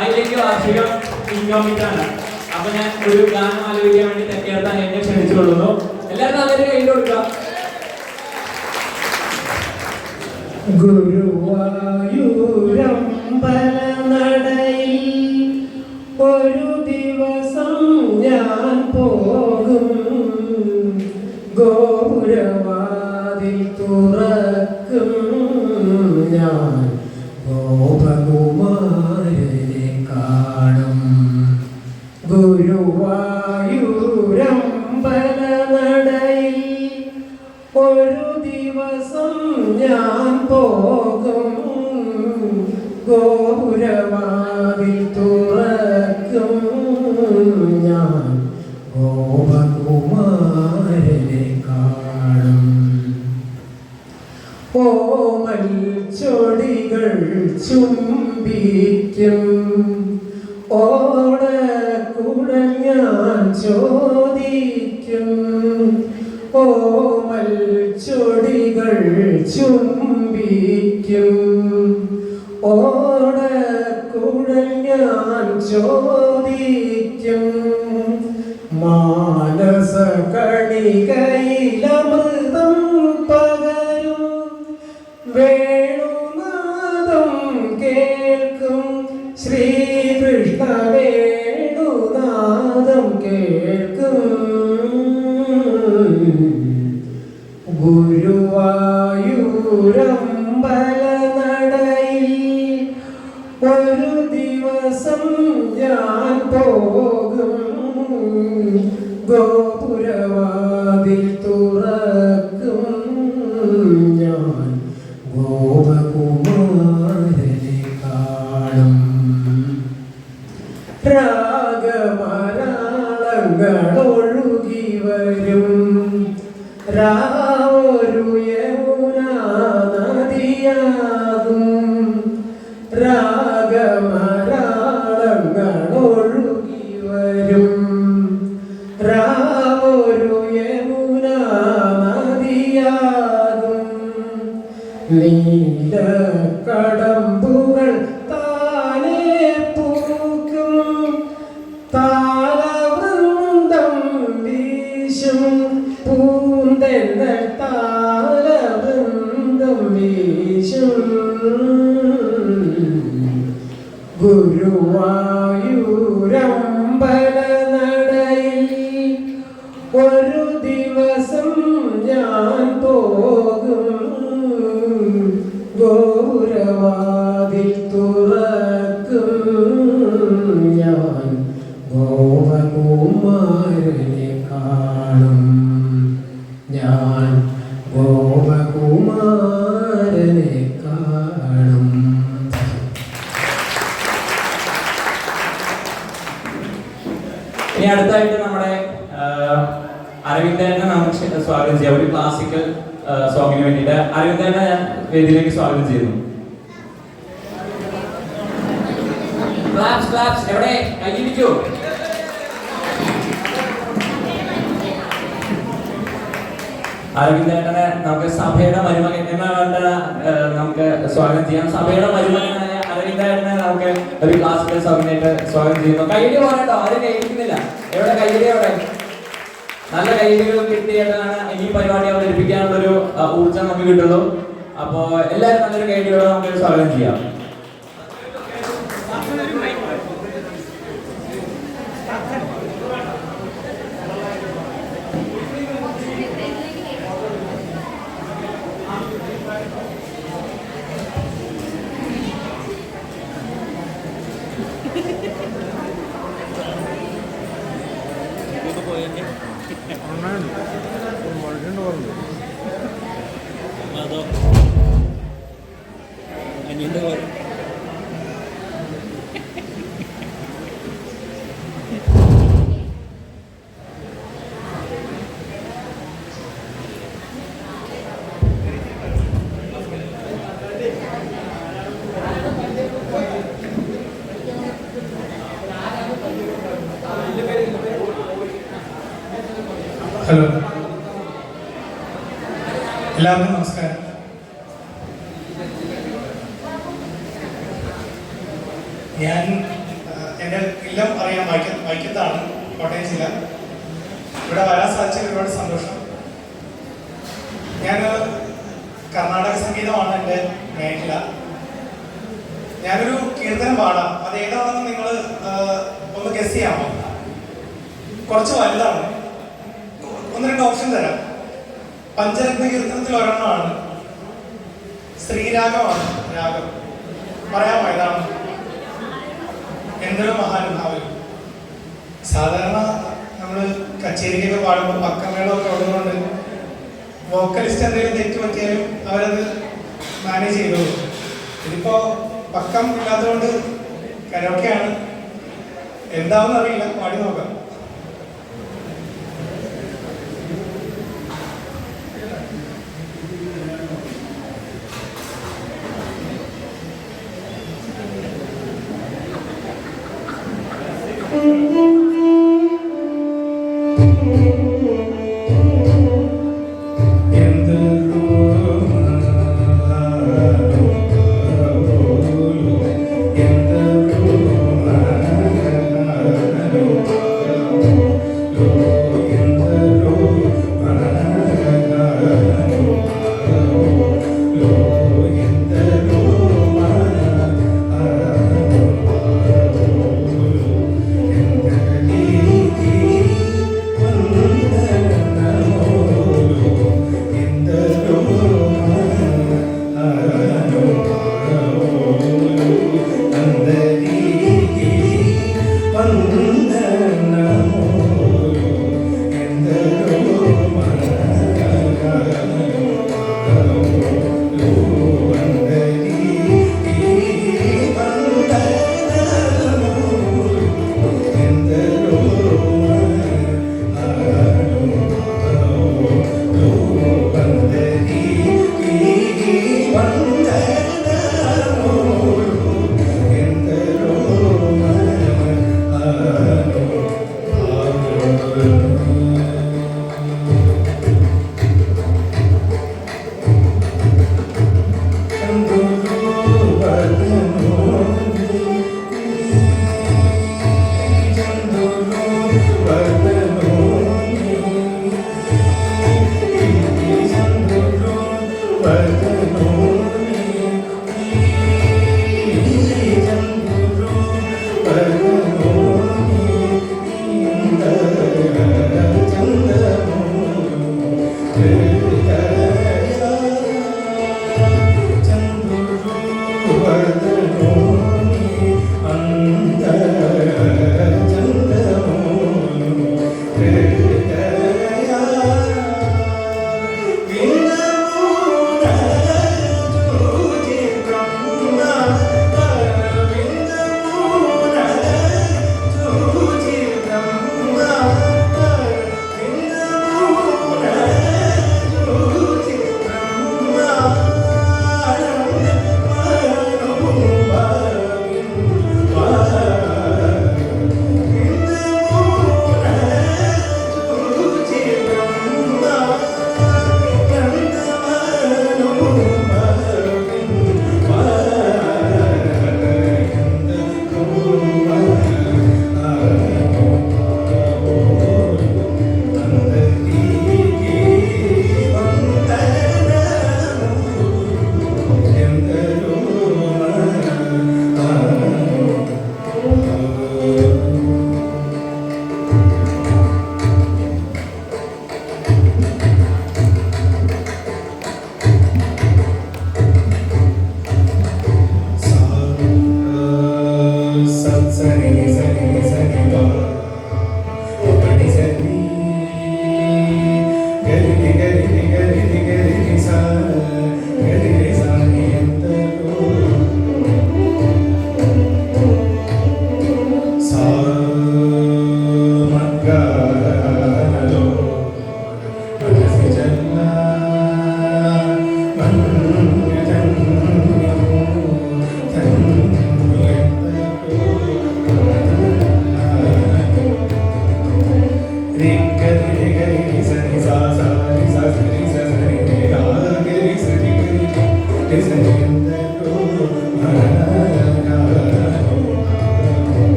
അതിലേക്ക് വാർഷികം ഇൻകോമിറ്റാണ്. അപ്പൊ ഞാൻ ഒരു ഗാനം ആലോചിക്കാൻ വേണ്ടി തെക്കേർത്താൻ എന്നെ ക്ഷണിച്ചുകൊള്ളുന്നു. എല്ലാവരും നല്ലൊരു കയ്യിൽ കൊടുക്കുക. ഗുരുവായൂരമ്പലനടയിൽ ഒരു ദിവസം ഞാൻ പോകും, ഗോപുരവാതിൽ തുറക്കും ഞാൻ, ഗോപകുമാരനെ കാണും. ഗുരുവായൂരമ്പലനടയിൽ ഒരു ദിവസം ഞാൻ പോകും, ഗോപുരവാതിൽ തുറക്കും ഞാൻ, ഗോപകുമാരനെ കാണും. ഓമൽ ചൊടികൾ ചുംബിക്കും, ഓടക്കുഴൽ ഞാൻ ചോദിക്കും. ഓമൽ ചൊടികൾ ചുംബിക്കും, ഓടക്കുഴൽ ഞാൻ ചോദിക്കും. മാനസ കണികയിലമൃതം പകരും, വേണുനാദം കേൾക്കും. ശ്രീകൃഷ്ണ വേണുനാദം കേൾക്കും. ഗുരുവായൂരമ്പലനടയിൽ ഒരു ദിവസം ഞാൻ പോകും, ഗോപുരവാതിൽ തുറക്കും ഞാൻ, ഗോപകുമാരനെ കാണും. രാഗമരാളങ്ങളൊഴുകി വരും, രാവൊരു യമുനാ നദിയാകും. രാഗമരാളങ്ങളൊഴുകി വരും, രാവൊരു യമുനാ നദിയാകും. നീലക്കടമ്പുകൾ താനേ പൂക്കും, താലവൃന്ദം വീശും. പൂന്തെന്നൽ താലവൃന്ദം വീശും. ഗുരുവായൂരമ്പലനടയിൽ ഒരു ദിവസം ഞാൻ പോകും, ഗോപുരവാതിൽ തുറക്കും ഞാൻ, ഗോപകുമാരനെ കാണും ഞാൻ, ഗോപകുമാരനെ കാണും. ഇനി അടുത്തായിട്ട് നമ്മുടെ അരവിന്ദനെ നമുക്ക് സ്വാഗതം ചെയ്യാം. ഒരു ക്ലാസിക്കൽ സോങ്ങിന് വേണ്ടിയിട്ട് അരവിന്ദനെ ഞാൻ വേദിയിലേക്ക് സ്വാഗതം ചെയ്യുന്നു. ക്ലാപ്സ് ക്ലാപ്സ് എവിടെ കയ്യിരിക്കൂ. അരവിന്ദനെ നമുക്ക് സഭയുടെ മരുമകൻ എന്നാണ്ട് നമുക്ക് സ്വാഗതം ചെയ്യാം. സഭയുടെ മരുമകനായ അരവിന്ദനെ നമുക്ക് ഒരു ക്ലാസിക്കൽ സോങ്ങിനായിട്ട് സ്വാഗതം ചെയ്യുന്നു. കയ്യടി പോകട്ടോ, ആരും കയ്യിരിക്കുന്നില്ല. എവിടെ കയ്യടി? എവിടെ? നല്ല കയ്യടികൾ കിട്ടിയിട്ടാണ് ഈ പരിപാടി അവതരിപ്പിക്കാനുള്ളൊരു ഊർജ്ജം നമുക്ക് കിട്ടുള്ളൂ. അപ്പോ എല്ലാവരും നല്ലൊരു കയ്യടിയോടെ നമുക്ക് സ്വാഗതം ചെയ്യാം. ഹലോ, എല്ലാവർക്കും നമസ്കാരം. ഞാൻ എൻ്റെ ഇല്ലം അറിയാം, വൈക്കത്താണ്, കോട്ടയം ജില്ല. ഇവിടെ വരാൻ സാധിച്ചതിൽ ഒരുപാട് സന്തോഷം. ഞാൻ കർണാടക സംഗീതമാണ് എൻ്റെ മേഖല. ഞാനൊരു കീർത്തനം പാടാം. അത് ഏതാണെന്ന് നിങ്ങൾ ഒന്ന് ഗസ് ചെയ്യാമോ? കുറച്ച് വലുതാണ്. ഒന്ന് രണ്ട് ഓപ്ഷൻ തരാം. പഞ്ചരത്ന കീർത്തനത്തിൽ ഒരെണ്ണമാണ്, ശ്രീരാഗമാണ് രാഗം. പറയാമോ ഏതാണ്? എന്തൊരു മഹാനുഭാവൻ. സാധാരണ നമ്മൾ കച്ചേരിക്കൊക്കെ പാടുമ്പോൾ പക്കമേളമൊക്കെ ഉള്ളതുകൊണ്ട് വോക്കലിസ്റ്റ് എന്തെങ്കിലും തെറ്റ് പറ്റിയാലും അവരത് മാനേജ് ചെയ്തോളൂ. ഇതിപ്പോ പക്കം ഇല്ലാത്തതുകൊണ്ട് കരോക്കെയാണ്. എന്താണെന്ന് അറിയില്ല, പാടി നോക്കാം.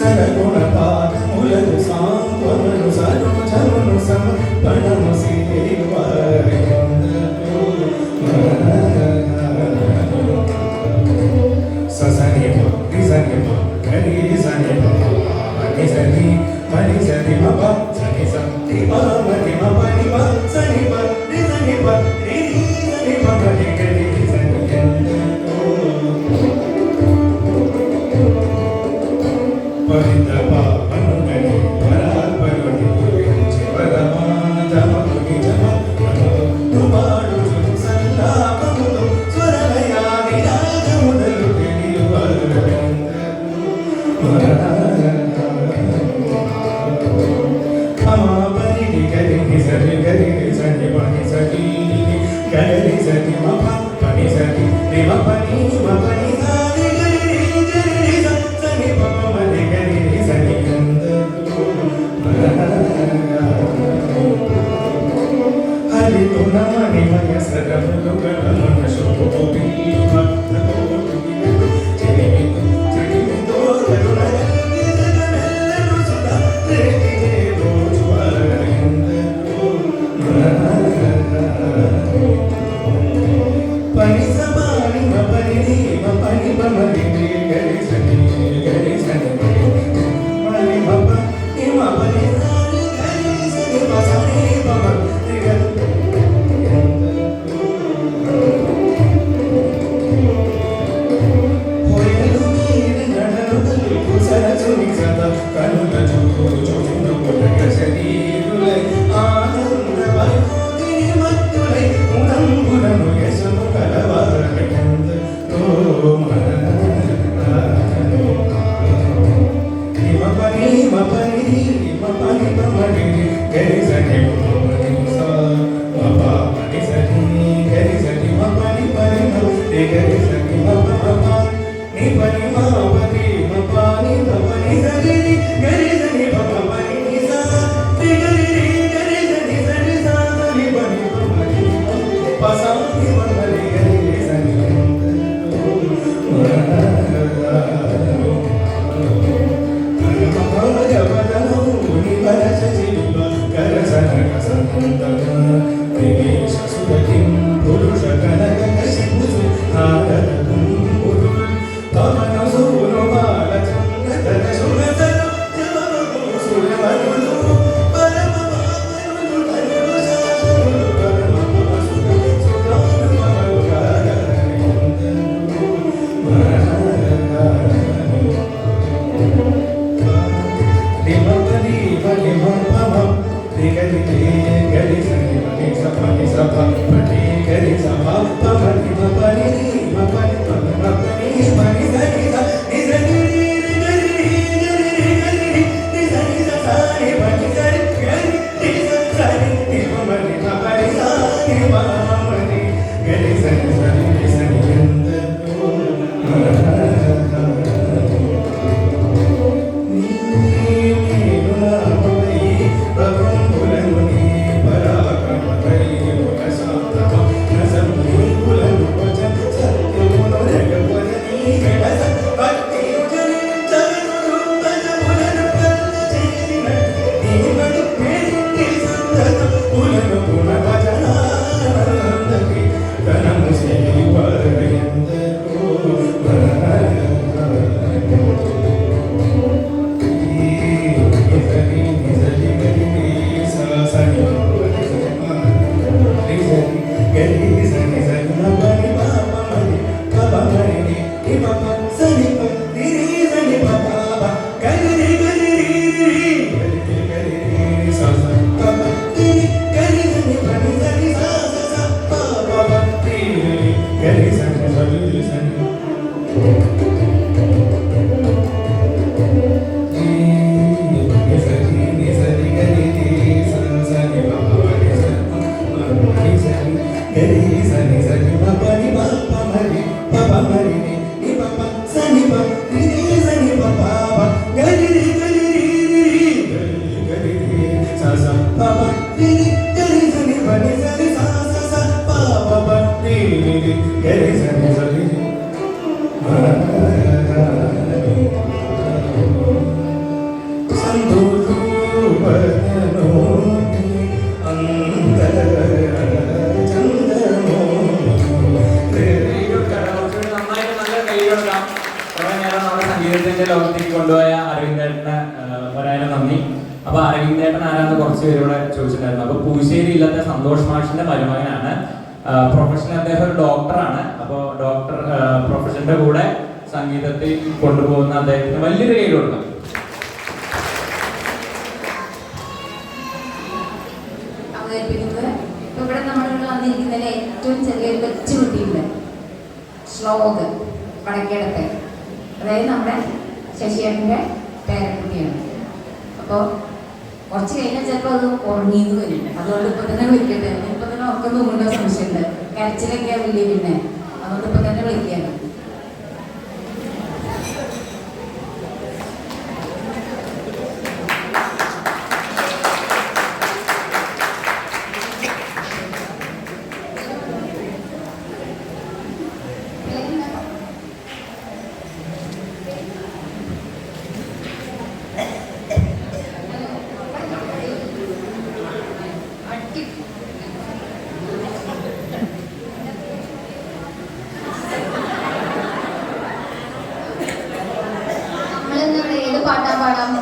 సరగుణపాదములను సాంత్వమును సరోజమును సమర్పణము సేవాయందరూ. ససని సని గరి సని మని సని మని సని మప సని సని మని మని మ సని ప రి సని ప రి సని ప గరి గరి సని ఎందరూ. పరిత పావనుగని వరాల్పరుని గురించి వరమాధముని జమను తుమాడు సల్లాపముతో స్వరలయాది రాగముదలు తెలియవరందరూ. అమాపని గరి సరి గరి సని పని సరి గరి సని మప పని సరి రి మ పని మ పని సరి గరి గరి సని ప మని గరి సని ఎందరూ. హరి తునాని మయ సరములు గణన శోభి భక్తోటి చెలిమితో చెలిమితో కరుణ గంగి జగమెల్లరు సుధా ప్రేమినే రోజు వరందరూ. పని సమాని మ పని మ పని మ మరి గరి సని మని మ పని మ పని సని గరి సని మ సని మ రి గరి పోయలు మీరి నడను తలుపు సరచుని సద కనుల చూచును కొలగ శరీరులై ఆనంద వైభోగిని మత్తులై ఉనంబులను యశము కలవారకందరూ. మ పని మ పని మ పని మ మరి గరి సని మ పని స మ ప పని సని గరి సని మ పని పని మ రి గరి సని మ ప మ ని పని మ పని మ పని మ పని సని గరి సని మ ప పని ని స రి గరి గరి సని సని స సని పని మ పని ప స ని మ రి గరి సని ప్రభువులను അപ്പൊ അരവിന്ദേട്ടൻ ആരാന്ന് കുറച്ച് പേരോടെ ചോദിച്ചിട്ടുണ്ടായിരുന്നു. അപ്പൊ പൂശ്ശേരി ഇല്ലത്തെ സന്തോഷ് മാഷിന്റെ മരുമകനാണ്. പ്രൊഫഷണൽ അദ്ദേഹം ഒരു ഡോക്ടറാണ്. അപ്പോൾ ഡോക്ടർ പ്രൊഫഷന്റെ കൂടെ സംഗീതത്തിൽ കൊണ്ടുപോകുന്ന അദ്ദേഹത്തിന് വലിയൊരു കൈ കൊടുക്കാം. ഇവിടെ നമ്മളിവിടെ വന്നിരിക്കുന്നതിൽ ഏറ്റവും ചെറിയൊരു കൊച്ചു കുട്ടിയുണ്ട്, ശ്ലോക് വടക്കേടത്തെ, അതായത് നമ്മുടെ ശശിയേട്ടൻ്റെ പേരക്കുട്ടിയാണ്. അപ്പോൾ കുറച്ച് കഴിഞ്ഞാൽ ചിലപ്പോൾ അത് ഉറങ്ങിയെന്ന് വരും. അതുകൊണ്ട് ഇപ്പം തന്നെ വിളിക്കട്ടെ. ഇപ്പം തന്നെ ഉറക്കം തൂങ്ങേണ്ട സംശയമുണ്ട്. കരച്ചിലൊക്കെ വലിയ പിന്നെ, അതുകൊണ്ട് ഇപ്പം തന്നെ വിളിക്കുകയാണ്. പാട്ടാ പാടാം.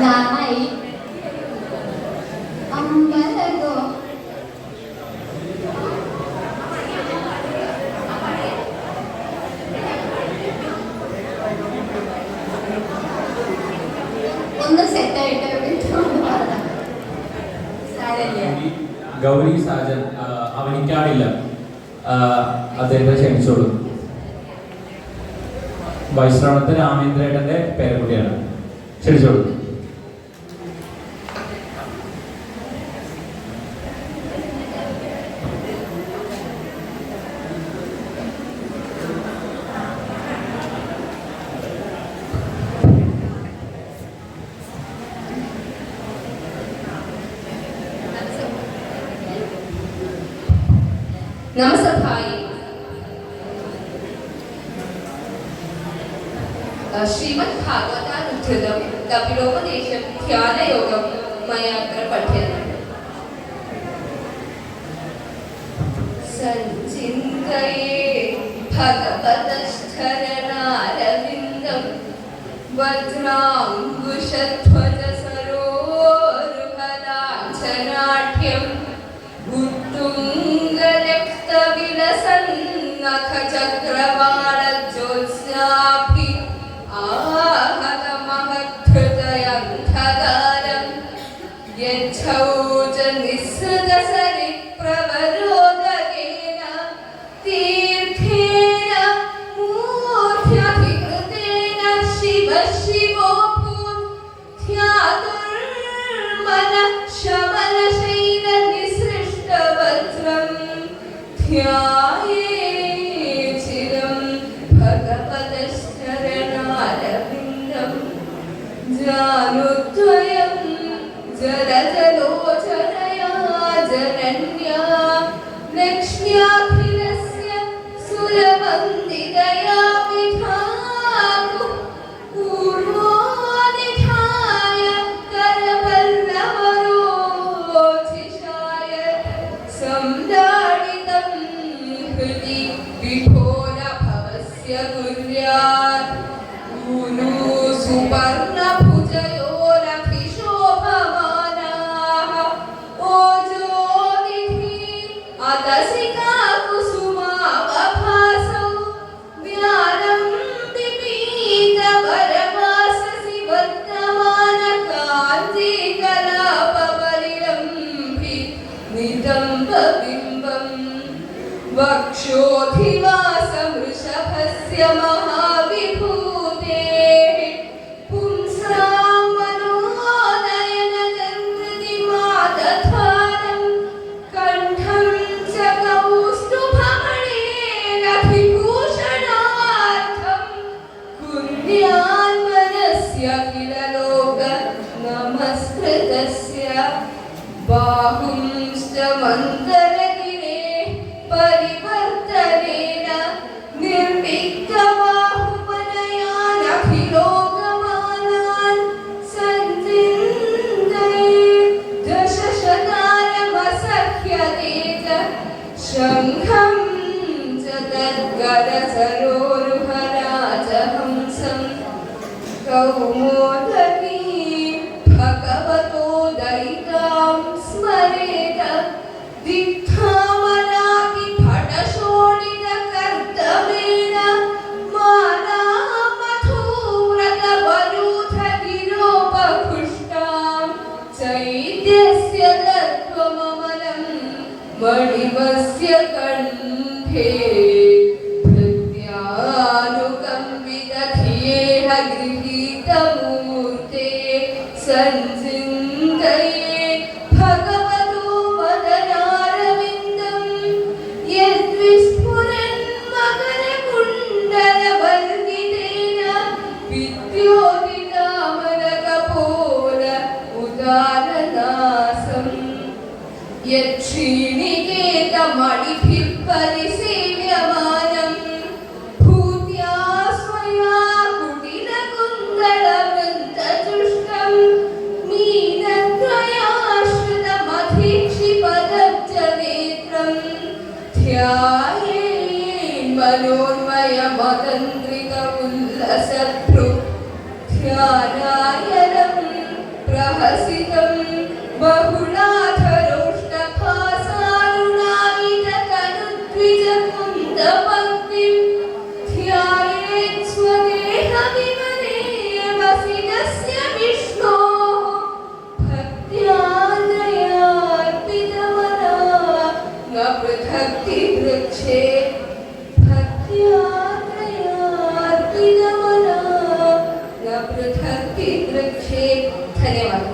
ഞാനായി അമ്പലോ ഒന്ന് സെറ്റായിട്ട് ഗൗരി സാജൻ അവനിക്കാടില്ല, അദ്ദേഹത്തെ ക്ഷണിച്ചോളൂ. വൈശ്രവണത്ത് രാമേന്ദ്രേട്ടന്റെ പേരക്കുട്ടിയാണ്, ക്ഷണിച്ചോളൂ. नमस्भाई श्रीमद् भागवतानुद्धृतं कपिलोपदेशं ध्यानयोगं मया पठ्यते। सञ्चिन्तये भगवतश्चरणारविन्दं वज्राङ्कुशध्वजसरोरुहलाञ्छनाढ्यम् उत्तुङ्गरक्तविलसन्नखचक्रवालज्योत्स्नाभि आहतमहद्धृतयन्धकारं यच्छौचनिःसृतसरिप्रवरोदकेन तीर्थेन मूर्ध्यधिकृतेन शिव शिवो भूत्यातुर्मनः शमलशैलनिसृष्टवज्रं ध्यायेचिरं भगवतश्चरणारविन्दं जानुद्वयं जलजलोचनया जनन्या लक्ष्म्याखिलस्य सुरवन्दितया विधातु पूर्वोनिधाय करपल्लवरोचिषाय संदाडितं हृदि विभोरभवस्य कुर्यात् ऊनु सुपर्णभुजयोरभिशोभमानाः ओजोनिधि अतसिका कुसुमावभासौ व्यानं पिपीतवरवाससि वर्तमानकाञ्चीकलापपरिरम्भि नितम्बबिम्बं वक्षोधिवासवृषभस्य महाविभूतेः पुंसां मनोनयनगन्धतिमादधानं कण्ठं च कौस्तुभमणेरभिभूषणार्थं कुर्यान्मनस्य किल लोक नमस्कृतस्य बाहुंश्च मन्दरगिरेः परिवर्तनेन निर्विघ्नवा सरोरुहराजहंसं कौमोदकी भगवतो दयितां स्मरेत दिग्धामनापि भटशोणितकर्तमेन मानामथोव्रतवरूथगिरोपपुष्टां चैत्यस्य तत्त्वममलं मणिमस्य कण्ठे भृत्यानुकम्पितधियेह गृहीतमूर्ते संचिन्तये भगवतो वदनारविन्दं यद्विस्फुरन् मकरकुण्डलवल्गितेन विद्योतितामरकपोल उदारनासम् यच्छ्रीनिकेतमणिभिः परिसेव्यमानं भूत्या स्वया कुटिलकुन्दलवृन्तजुष्टं मीनत्रयाश्रितमधीक्षिपदब्जनेत्रं ध्यायेन्मनोन्मयमतन्द्रिक उल्लसभ्रु ध्यानायनं प्रहसितं बहुलाधरोष्टभासारुणामिततनुद्विजकुन्दपङ्क्तिं ध्यायेत् स्वदेहविमने वसिनस्य विष्णोः भक्त्यान्द्रयार्पितमना न पृथक्ति वृक्षे भक्त्यान्द्रयार्पितमना न पृथक्ति वृक्षे। धन्यवाद।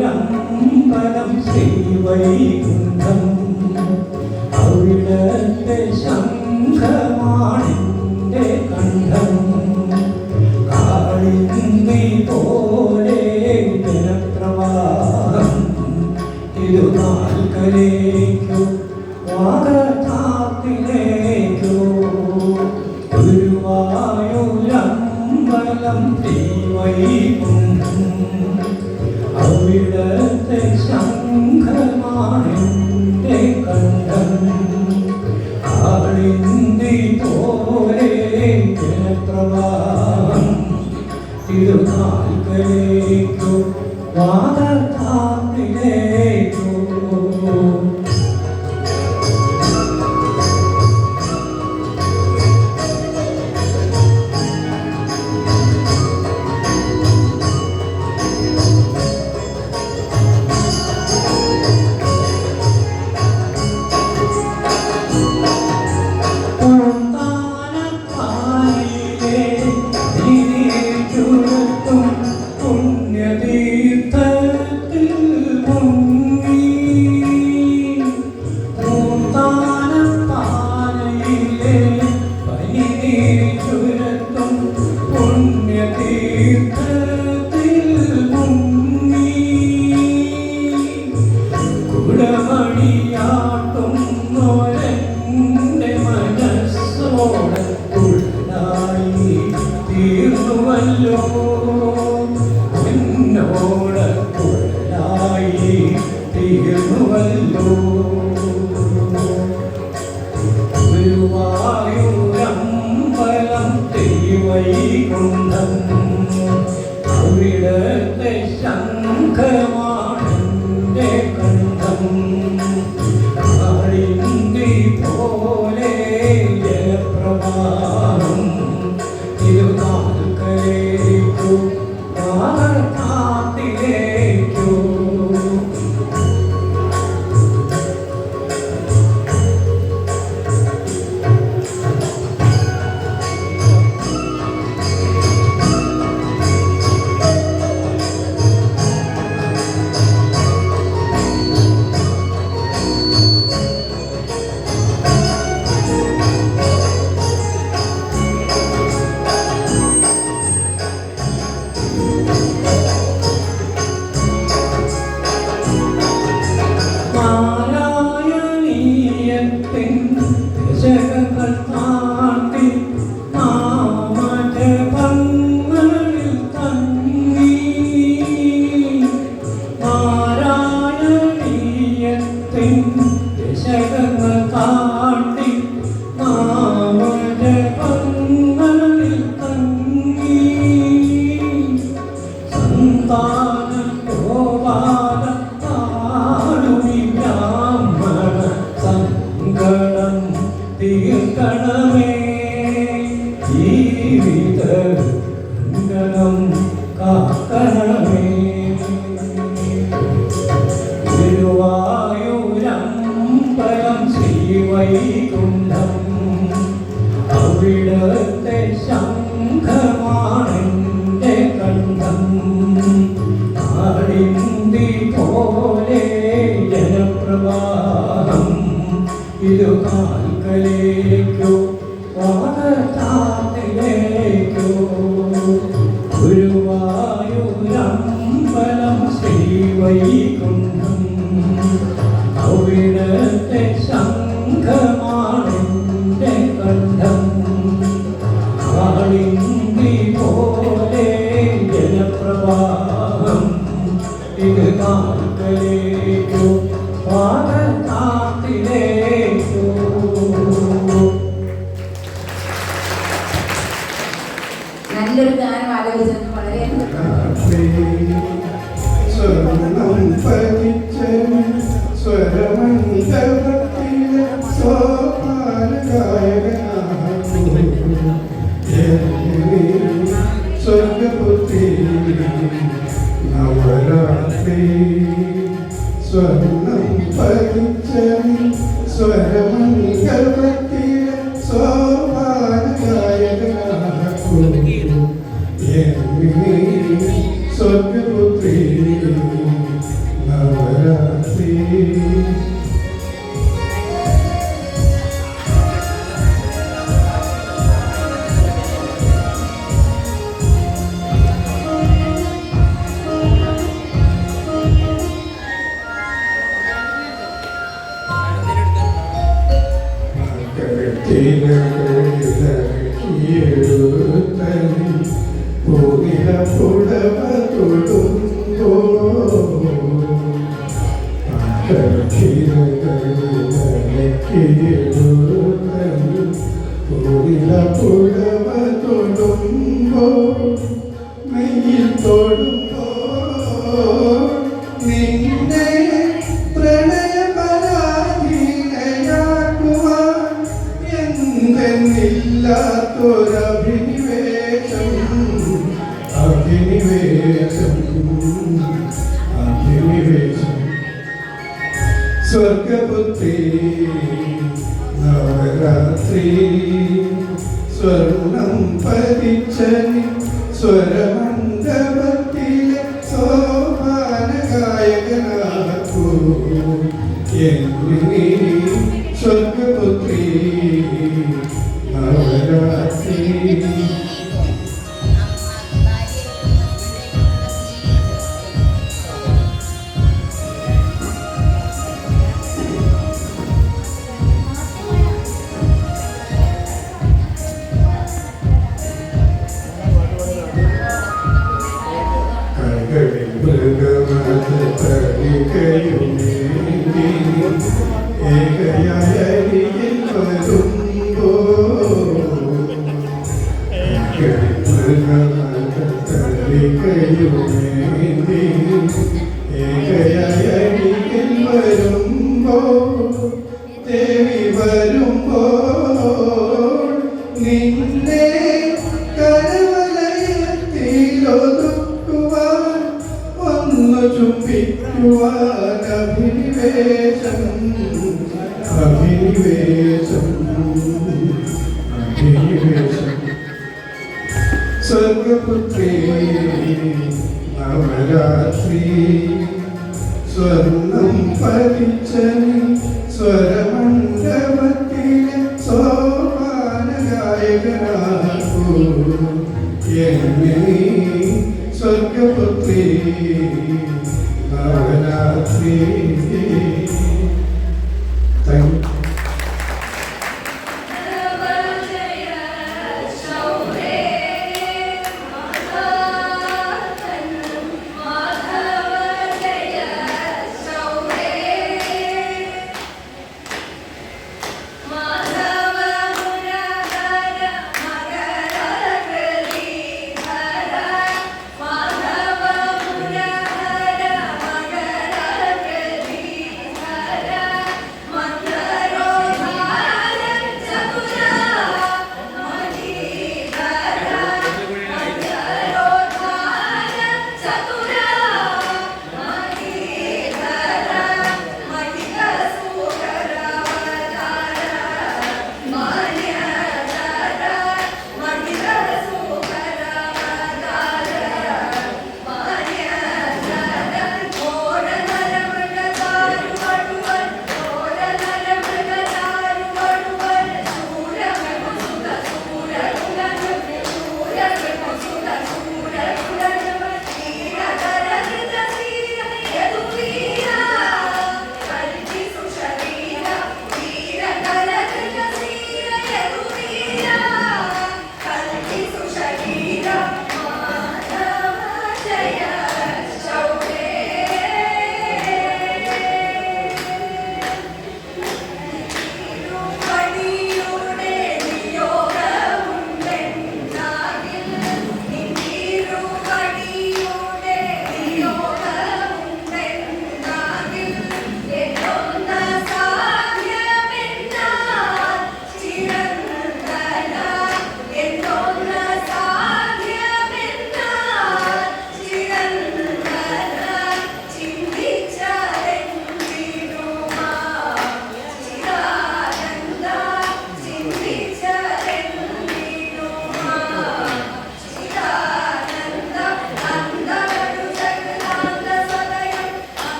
ഗുരുവായൂരമ്പലം ശ്രീവൈകുണ്ഠം അവിടത്തെ ശംഖമാണിന്റെ കണ്ഠം കാളിന്തി പോലെ ജനപ്രവാഹം തിരുനാൽക്കലേക്കു വാഗതാത്തിലേക്കു ഗുരുവായൂരമ്പലം ശ്രീവൈകുണ്ഠം അവിടത്തെ ശംഖമാണിന്റെ കണ്ഠം കാളിന്തി പോലെ ജനപ്രവാഹം തിരുനാൽക്കലേക്കു വാഗതാത്തിലേക്കു ഗുരുവായൂരമ്പലം തിരുവൈകുണ്ഠം അവിടത്തെ ശംഖമാണിന്റെ കണ്ഠം കാളിന്തി പോലെ ജലപ്രവാഹം തിരുനാൽക്കലേക്കു വാഗതാത്തിലേക്കു സങ്കടം തീർക്കണമേ ജീവിത കാക്കണമേ ഗുരുവായൂരമ്പലം ശ്രീവൈകുണ്ഠം അവിടത്തെ ശംഖമാണെന്റെ കണ്ഠം ആടിന്തി പോലെ ജനപ്രവാഹം ഇത് കാൽക്കലേക്കോ വാദത്താത്തിലേക്കോ ഗുരുവായൂരമ്പലം ശ്രീവൈകുണ്ഠം അവിടത്തെ ശംഖമാണെന്റെ കണ്ഠം ആളിന്തി പോലെ ജനപ്രവാഹം ഇത് കാൽക്കലേക്കോ വാദത്താത്തിലേക്കോ. നല്ലൊരു ഗാനം ആലോചിച്ചത് വളരെ സ്വർഗപുത്രി നവരാത്രി സ്വർണം പതിച്ച സ്വരമംഗളത്തിലെ സോപാനഗായകനാക്കൂ സ്വർഗപുത്രി നവരാത്രി. നിന്നെ പ്രണയപരാധീനയാക്കുവാൻ എന്തെന്നില്ലാത്തൊരഭിനിവേശം അഭിനിവേശം അഭിനിവേശം. സ്വർഗപുത്രി നവരാത്രി സ്വർണം പതിച്ച സ്വരമണ്ഡപത്തിലെ സോപാനഗായകനാക്കൂ എന്നെ സ്വർഗപുത്രി നവരാത്രി. ദേവി വരുമ്പോ നിന്നെ കരവലയത്തിലൊതുക്കുവാൻ ഒന്ന് ചുംബിക്കുവാൻ അഭിനിവേശം അഭിനിവേശം അഭിനിവേശം. സ്വർഗപുത്രി നവരാത്രി സ്വർണം പതിച്ച സ്വരമണ്ഡപത്തിലെ സോപാനഗായകനാക്കൂ എന്നെ സ്വർഗപുത്രി നവരാത്രി. Thank you.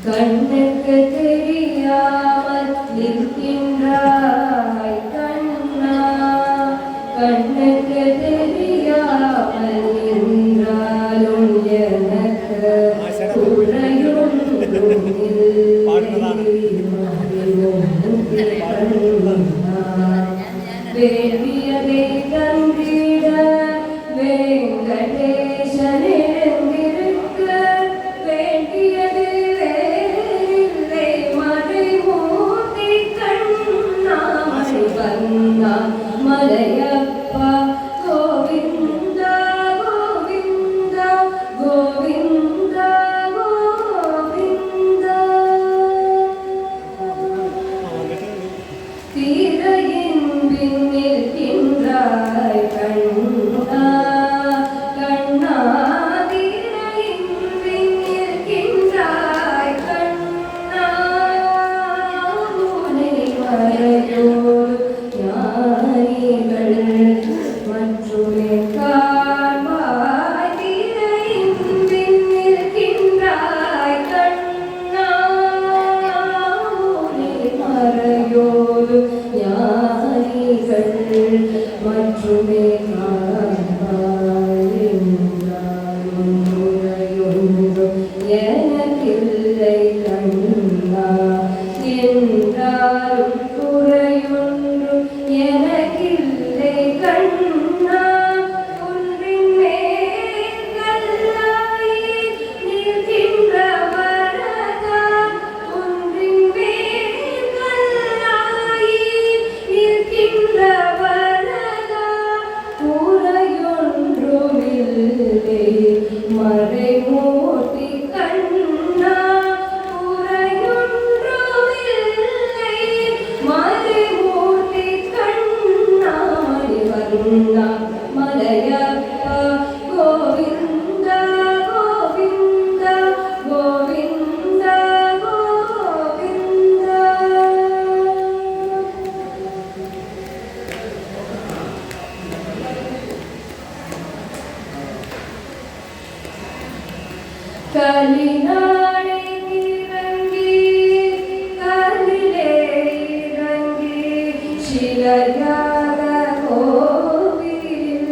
கண்ணுக்கு தெரியாமல் நிற்கின்றாய் கண்ணா, கண்ணுக்கு தெரியாமல் நின்றாலும் எனக்கு குறையொன்றும் வேண்டியதை தந்திட வெங்கடேசனே எழுந்திருக்க வேண்டியது வேறில்லை மறைமூர்த்தி கண்ணா மணி வந்தா மலையப்பா கோவிந்தா கோவிந்தா கோவிந்தா கோவிந்தா தீரையின் பின் நிற்கின்றாய் கண்ணா கண்ணா, தீரையின் பின் நிற்கின்றாய் கண்ணா, முனை மறையோடு ஞானிகள் மற்றுமே காண்பாய், தீரையின் பின் நிற்கின்றாய் கண்ணா, முனை மறையோடு ஞானிகள் மற்றுமே காண்பாய் என்றாலும் முறையொன்றும் எனக்கில்லை கண்ணா, என்றாலும் குறையொன்றும் எனக்கில்லை கண்ணா, ஒன்றின் மேல் கல்லாயே நிற்கின்ற வரதா, ஒன்றின் மேல் கல்லாயே நிற்கின்ற வரதா, குறையொன்றுமில்லை மறைமூர்த்தி கண்ணா, குறையொன்றுமில்லை மறைமூர்த்தி கண்ணா, மணிவண்ணா மலையப்பா கோவிந்தா கோவிந்தா கோவிந்தா கோவிந்தா. கலினாடை இறங்கி கலிலே இறங்கி சிலையாக கோவிலில்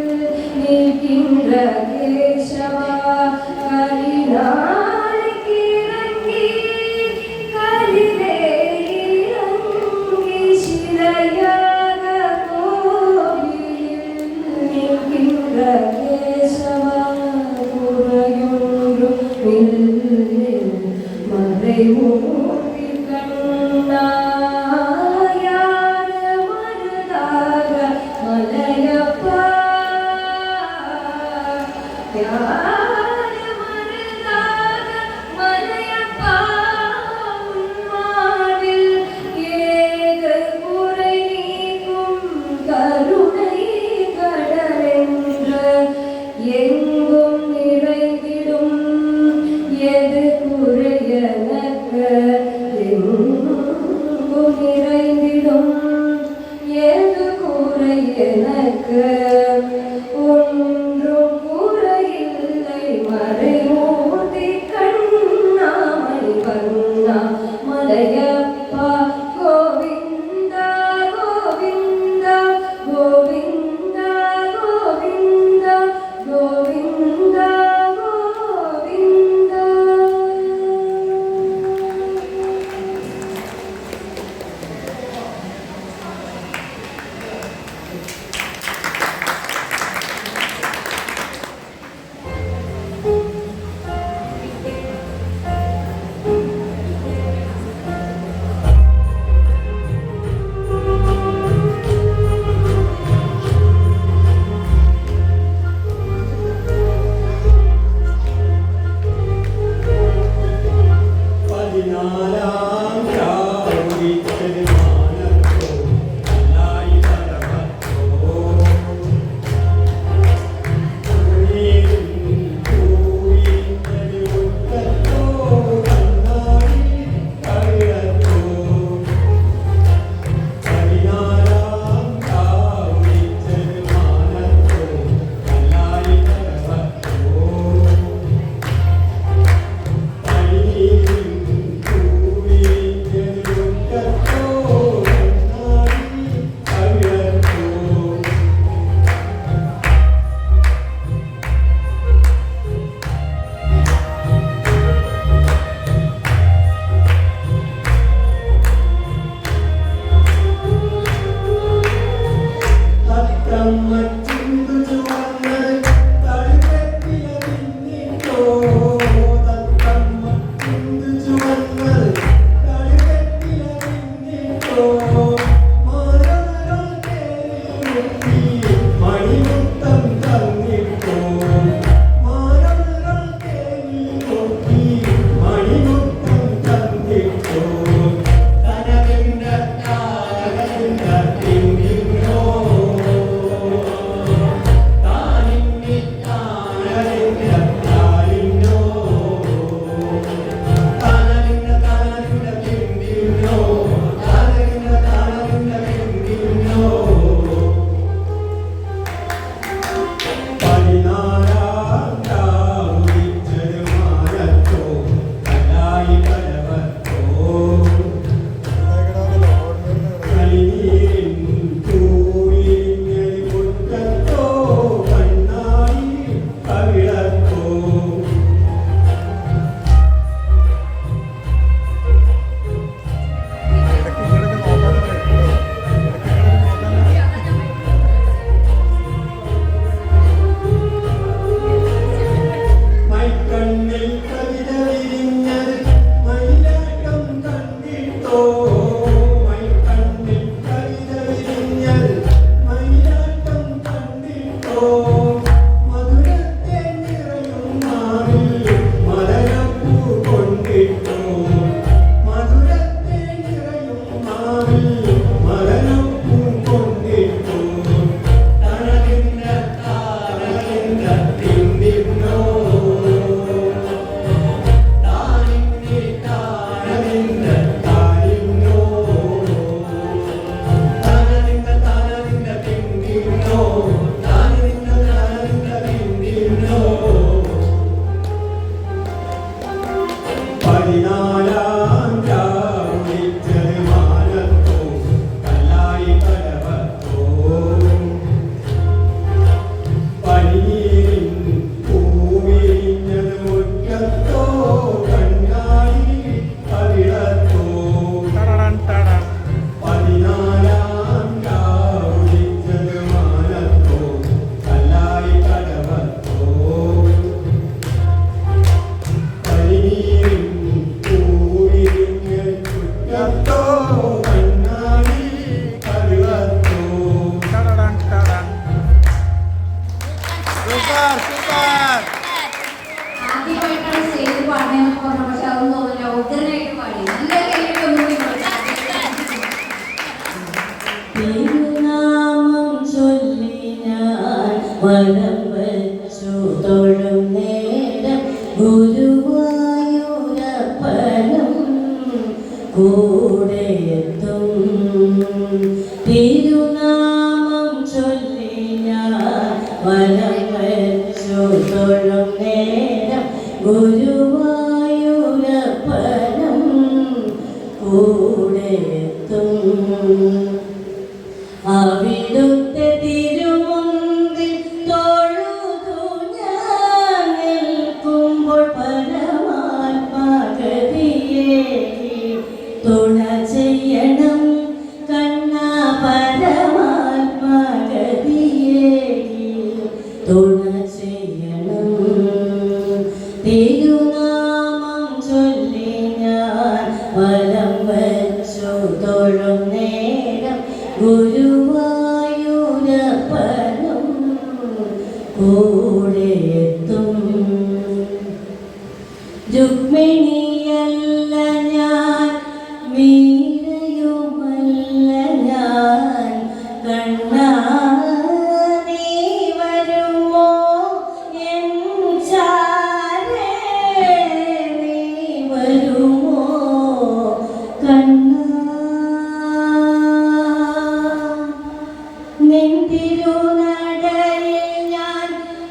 நிற்கின்ற கேசவா, கலினாடை இறங்கி கலிலே இறங்கி சிலையாக கோவிலில் நிற்கின்ற கேசவா, குறையொன்றும் இல்லை மறைமூர்த்தி கண்ணா, யார மருதா വലം വച്ചു തൊഴും നേരം ഗുരുവായൂരപ്പനും കൂടെയെത്തും. തിരുനാമം ചൊല്ലി ഞാൻ വലം വച്ചു തൊഴും നേരം ഗുരുവായൂരപ്പനും കൂടെയെത്തും. അവിടുത്തെ തിരുമുമ്പിൽ തൊഴുതു ഞാൻ നിൽക്കുമ്പോൾ പരമാത്മഗതിയെ തുണ ചെയ്യണം കണ്ണാ, പരമാത്മഗതിയെ തുണ ചെയ്യണം. തിരുനാമം ചൊല്ലി ഞാൻ വലം വച്ചു തൊഴും നേരം ഗുരുവായൂരപ്പനും കൂടെയെത്തും. രുക്മിണിയല്ല ഞാൻ, മീരയുമല്ല ഞാൻ, കണ്ണാ നീ വരുമോ എൻ ചാരേ, നീ വരുമോ കണ്ണാ. നിൻ തിരുനടയിൽ ഞാൻ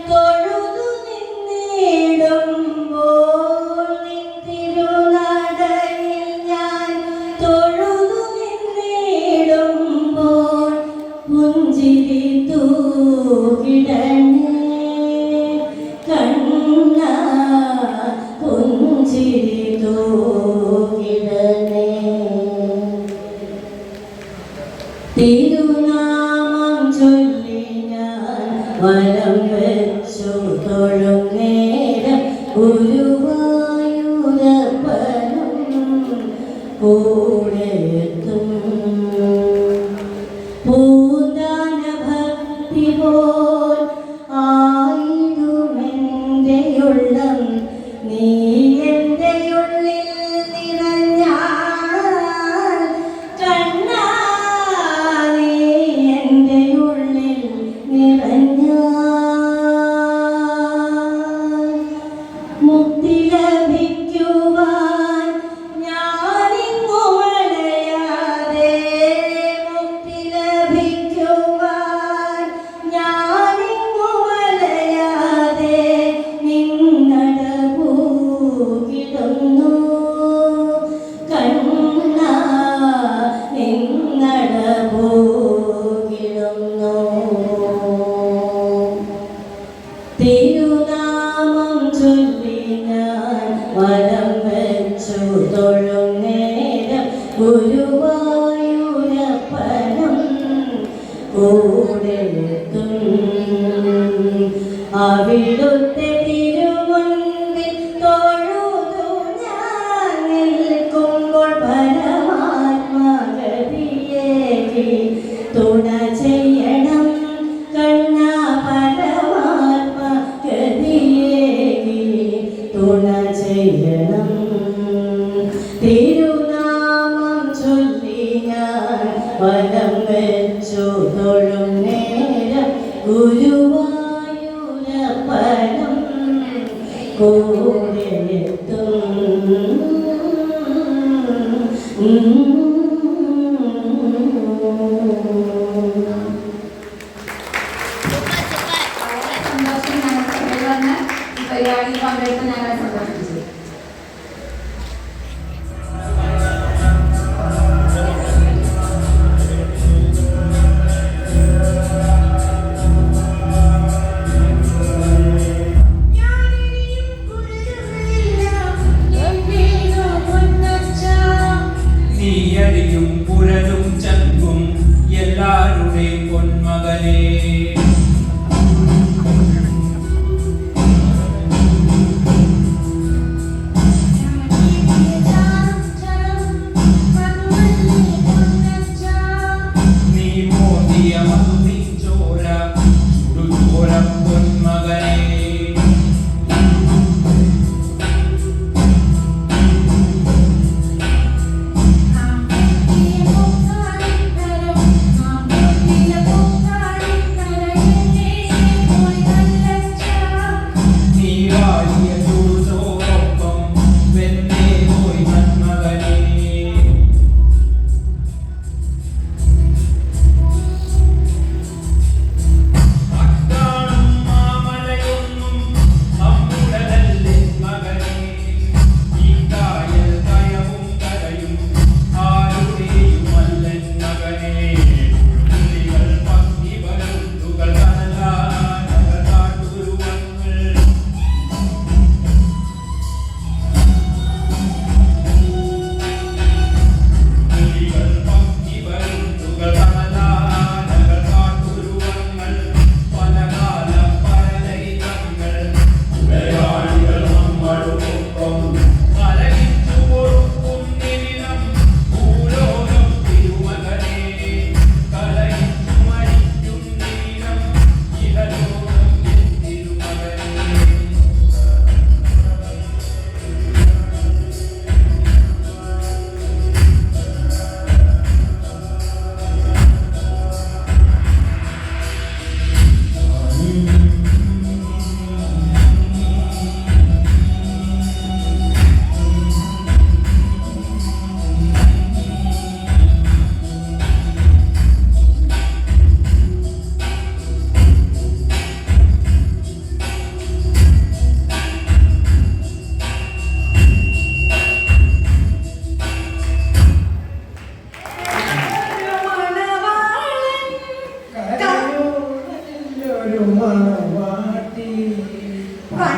തൊഴുതു നിന്നിടുമ്പോൾ, നിൻ തിരുനടയിൽ ഞാൻ തൊഴുതു നിന്നിടുമ്പോൾ പുഞ്ചിരി തൂകിടണേ കണ്ണാ, പുഞ്ചിരി തൂകിടണേ. തിരുനാമം ചൊല്ലി ഞാൻ വലം വെച്ചു തൊഴും നേരം ഗുരുവായൂരപ്പനും കൂടെയെത്തും. പൂന്താന ഭക്തി പോൽ ആയിടുമെൻ്റെ ഉള്ളം, നീ എൻ്റെ ഉള്ളിൽ നിറഞ്ഞാൽ കണ്ണാ, നീ എൻ്റെ ഉള്ളിൽ നിറഞ്ഞാൽ മുക്തി ലഭിക്കുവാൻ ഞാനിങ്ങു വളയാതെ, മുക്തി ലഭിക്കുവാൻ ഞാനിങ്ങു വളയാതെ നിന്നട പൂകിടുന്നു കണ്ണാ, നിന്നട പൂകിടുന്നു. തിരുനാമം ചൊല്ലി ഞാൻ വലം വെച്ചു തൊഴും നേരം ഗുരുവായൂരപ്പനും കൂടെയെത്തും. അവിടുത്തെ തിരുമുൻപിൽ തൊഴുതു ഞാൻ നിൽക്കുമ്പോൾ പരമാത്മഗതിയെ തുണ ചെയ്യണം കണ്ണാ, പരമാത്മഗതിയെ തുണ ചെയ്യണം. തിരുനാമം ചൊല്ലി ഞാൻ വലം വെച്ചു തൊഴും നേരം ഗുരുവായൂരപ്പനും കൂടെയെത്തും. വളരെ സന്തോഷം ഞങ്ങൾ സഭയിൽ വന്ന് ഈ പരിപാടിയിൽ പങ്കെടുത്ത് ഞങ്ങളെ സന്തോഷിപ്പിച്ചു. നീയടിയും പുരലും ചങ്കും എല്ലാരുടെയും പൊന്മകനേ. നീ മോദിയ മധുവിൻ ചോര ചുടുചോര പൊന്മകനേ. ും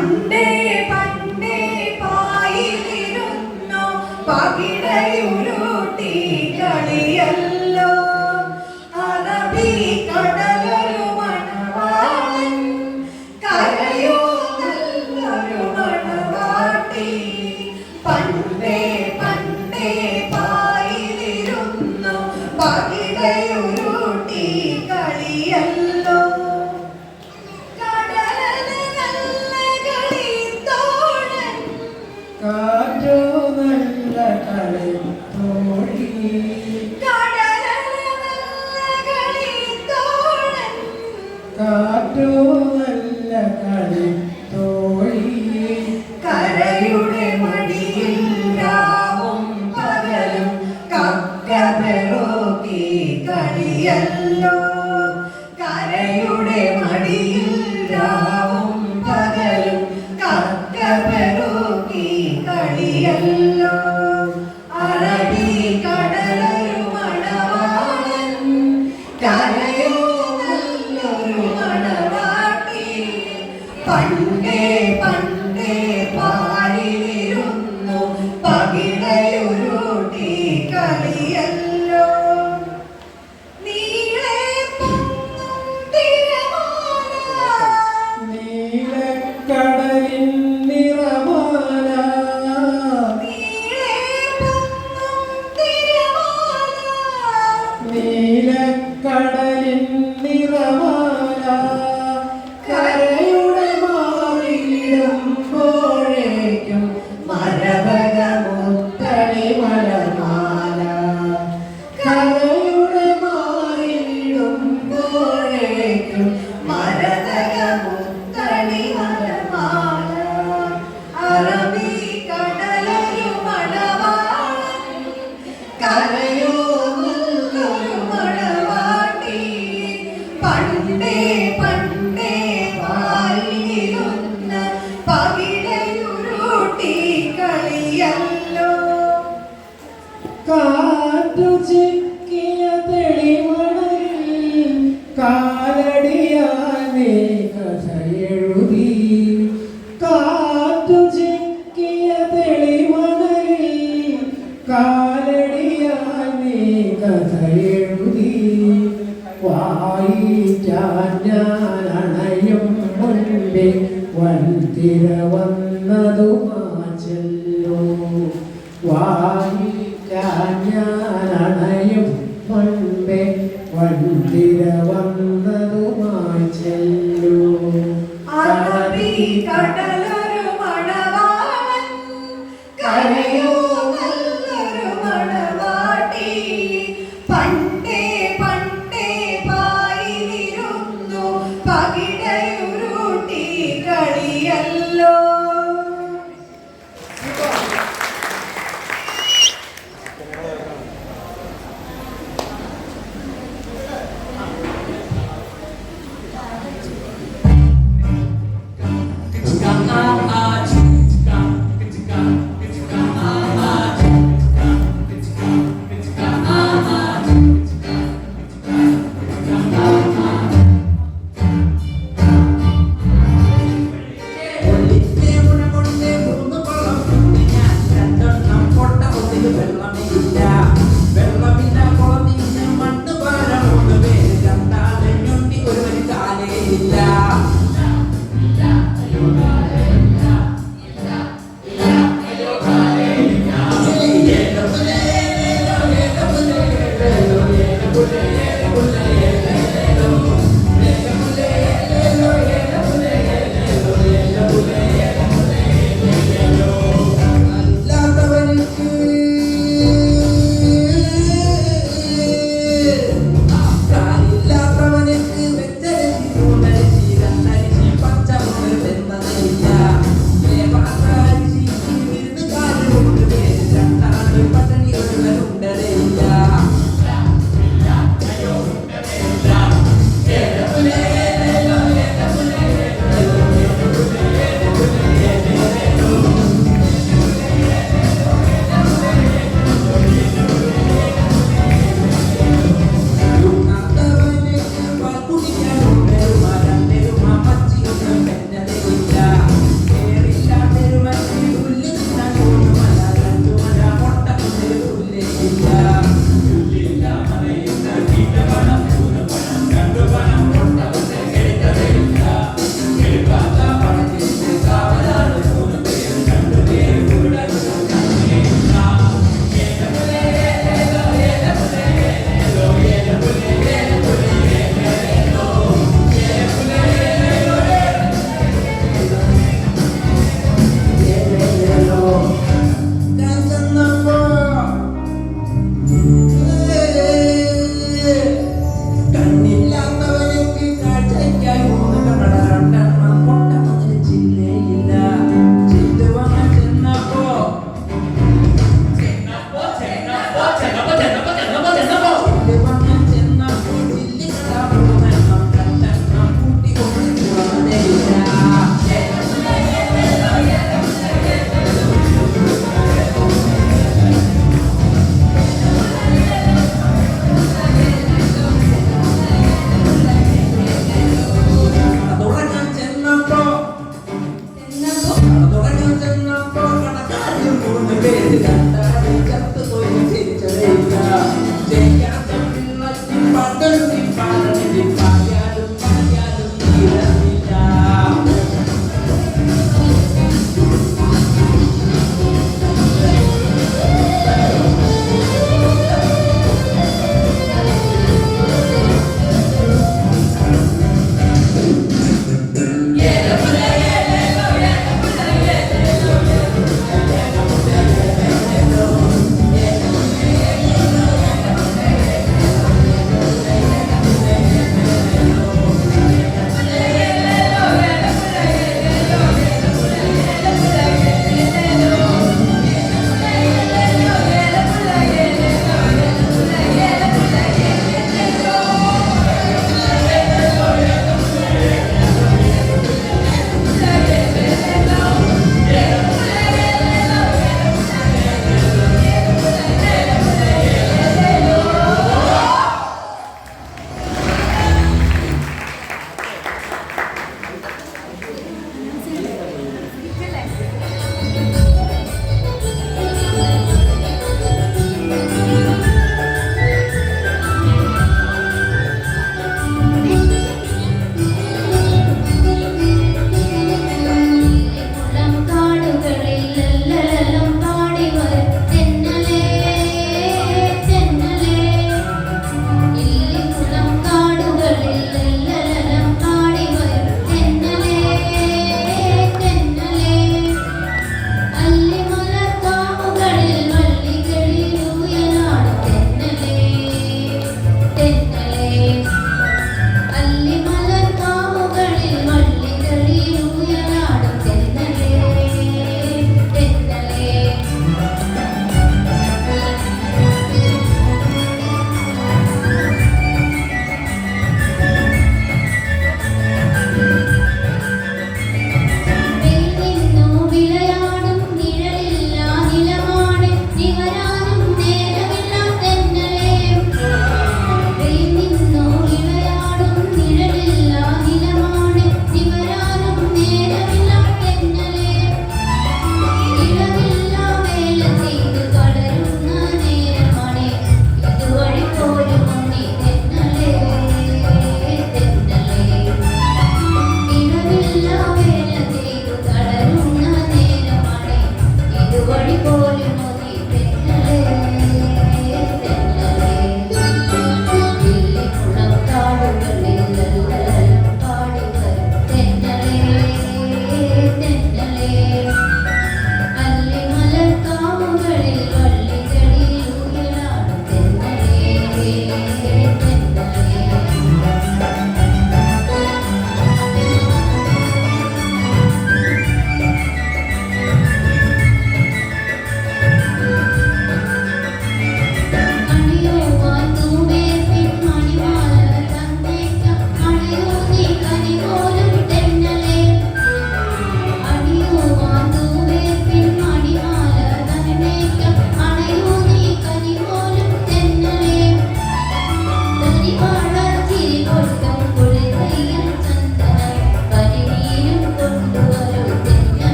പണ്ടേ പണ്ടേ പായിലിരുന്നു പകിടയുരുട്ടി കളിയല്ലോ അറബിക്കടലൊരു മണവാളൻ കരയോ നല്ലൊരു മണവാട്ടി പണ്ടേ പണ്ടേ പായിലിരുന്നു പകിടയുരുട്ടി കളിയല്ലോ കാറ്റോ നല്ല കളിത്തോഴി കാറ്റോ നല്ല കളിത്തോഴി കരയുടെ മടിയിൽ രാവും പകലും കക്കപെറുക്കി കളിയല്ലോ കരയുടെ മടിയിൽ രാവും പകലും കക്കപെറുക്കി കളിയല്ലോ അറബിക്കടലൊരു മണവാളൻ കരയോ നല്ലൊരു മണവാട്ടി പണ്ടേ പണ്ടേ പാലിലിരുന്നു പകിടയുരുട്ടി കളിയല്ലോ നീളെ പൊങ്ങും തിരമാല നീലക്കടലിൻ നിറമാല നീളെ പൊങ്ങും തിരമാല നീലക്കടലിൻ നിറമാല കരയുടെ മാറിയിടുമ്പോഴേക്കും മരതകമുത്തണി മലമാല കരയുടെ മാറിയിടുമ്പോഴേക്കും മരതകമുത്തണി മലമാല അറബിക്കടലൊരു മണവാളൻ കരയോ നല്ലൊരു മണവാട്ടി പണ്ടേ പണ്ടേ പാലിരുന്ന പകിടയുരുട്ടി കളിയല്ലോ കാറ്റു ചിക്കിയ തെളിമണലിൽ കാലടിയാൽ നീ കഥ എഴുതി കാറ്റു ചിക്കിയ തെളിമണലിൽ കാലടിയാൽ നീ കഥ എഴുതി വായിക്കാൻ ഞാൻ അണയും മുൻപേ വൻതിര വന്നതു മാച്ചല്ലോ വായിക്കാൻ ഞാൻ അണയും മുൻപേ വൻതിര വന്നതു മാച്ചല്ലോ അറബിക്കടലൊരു മണവാളൻ കരയോ നല്ലൊരു മണവാട്ടി പണ്ടേ പണ്ടേ പായിലിരുന്നു പകിടയുരുട്ടി കളിയല്ലോ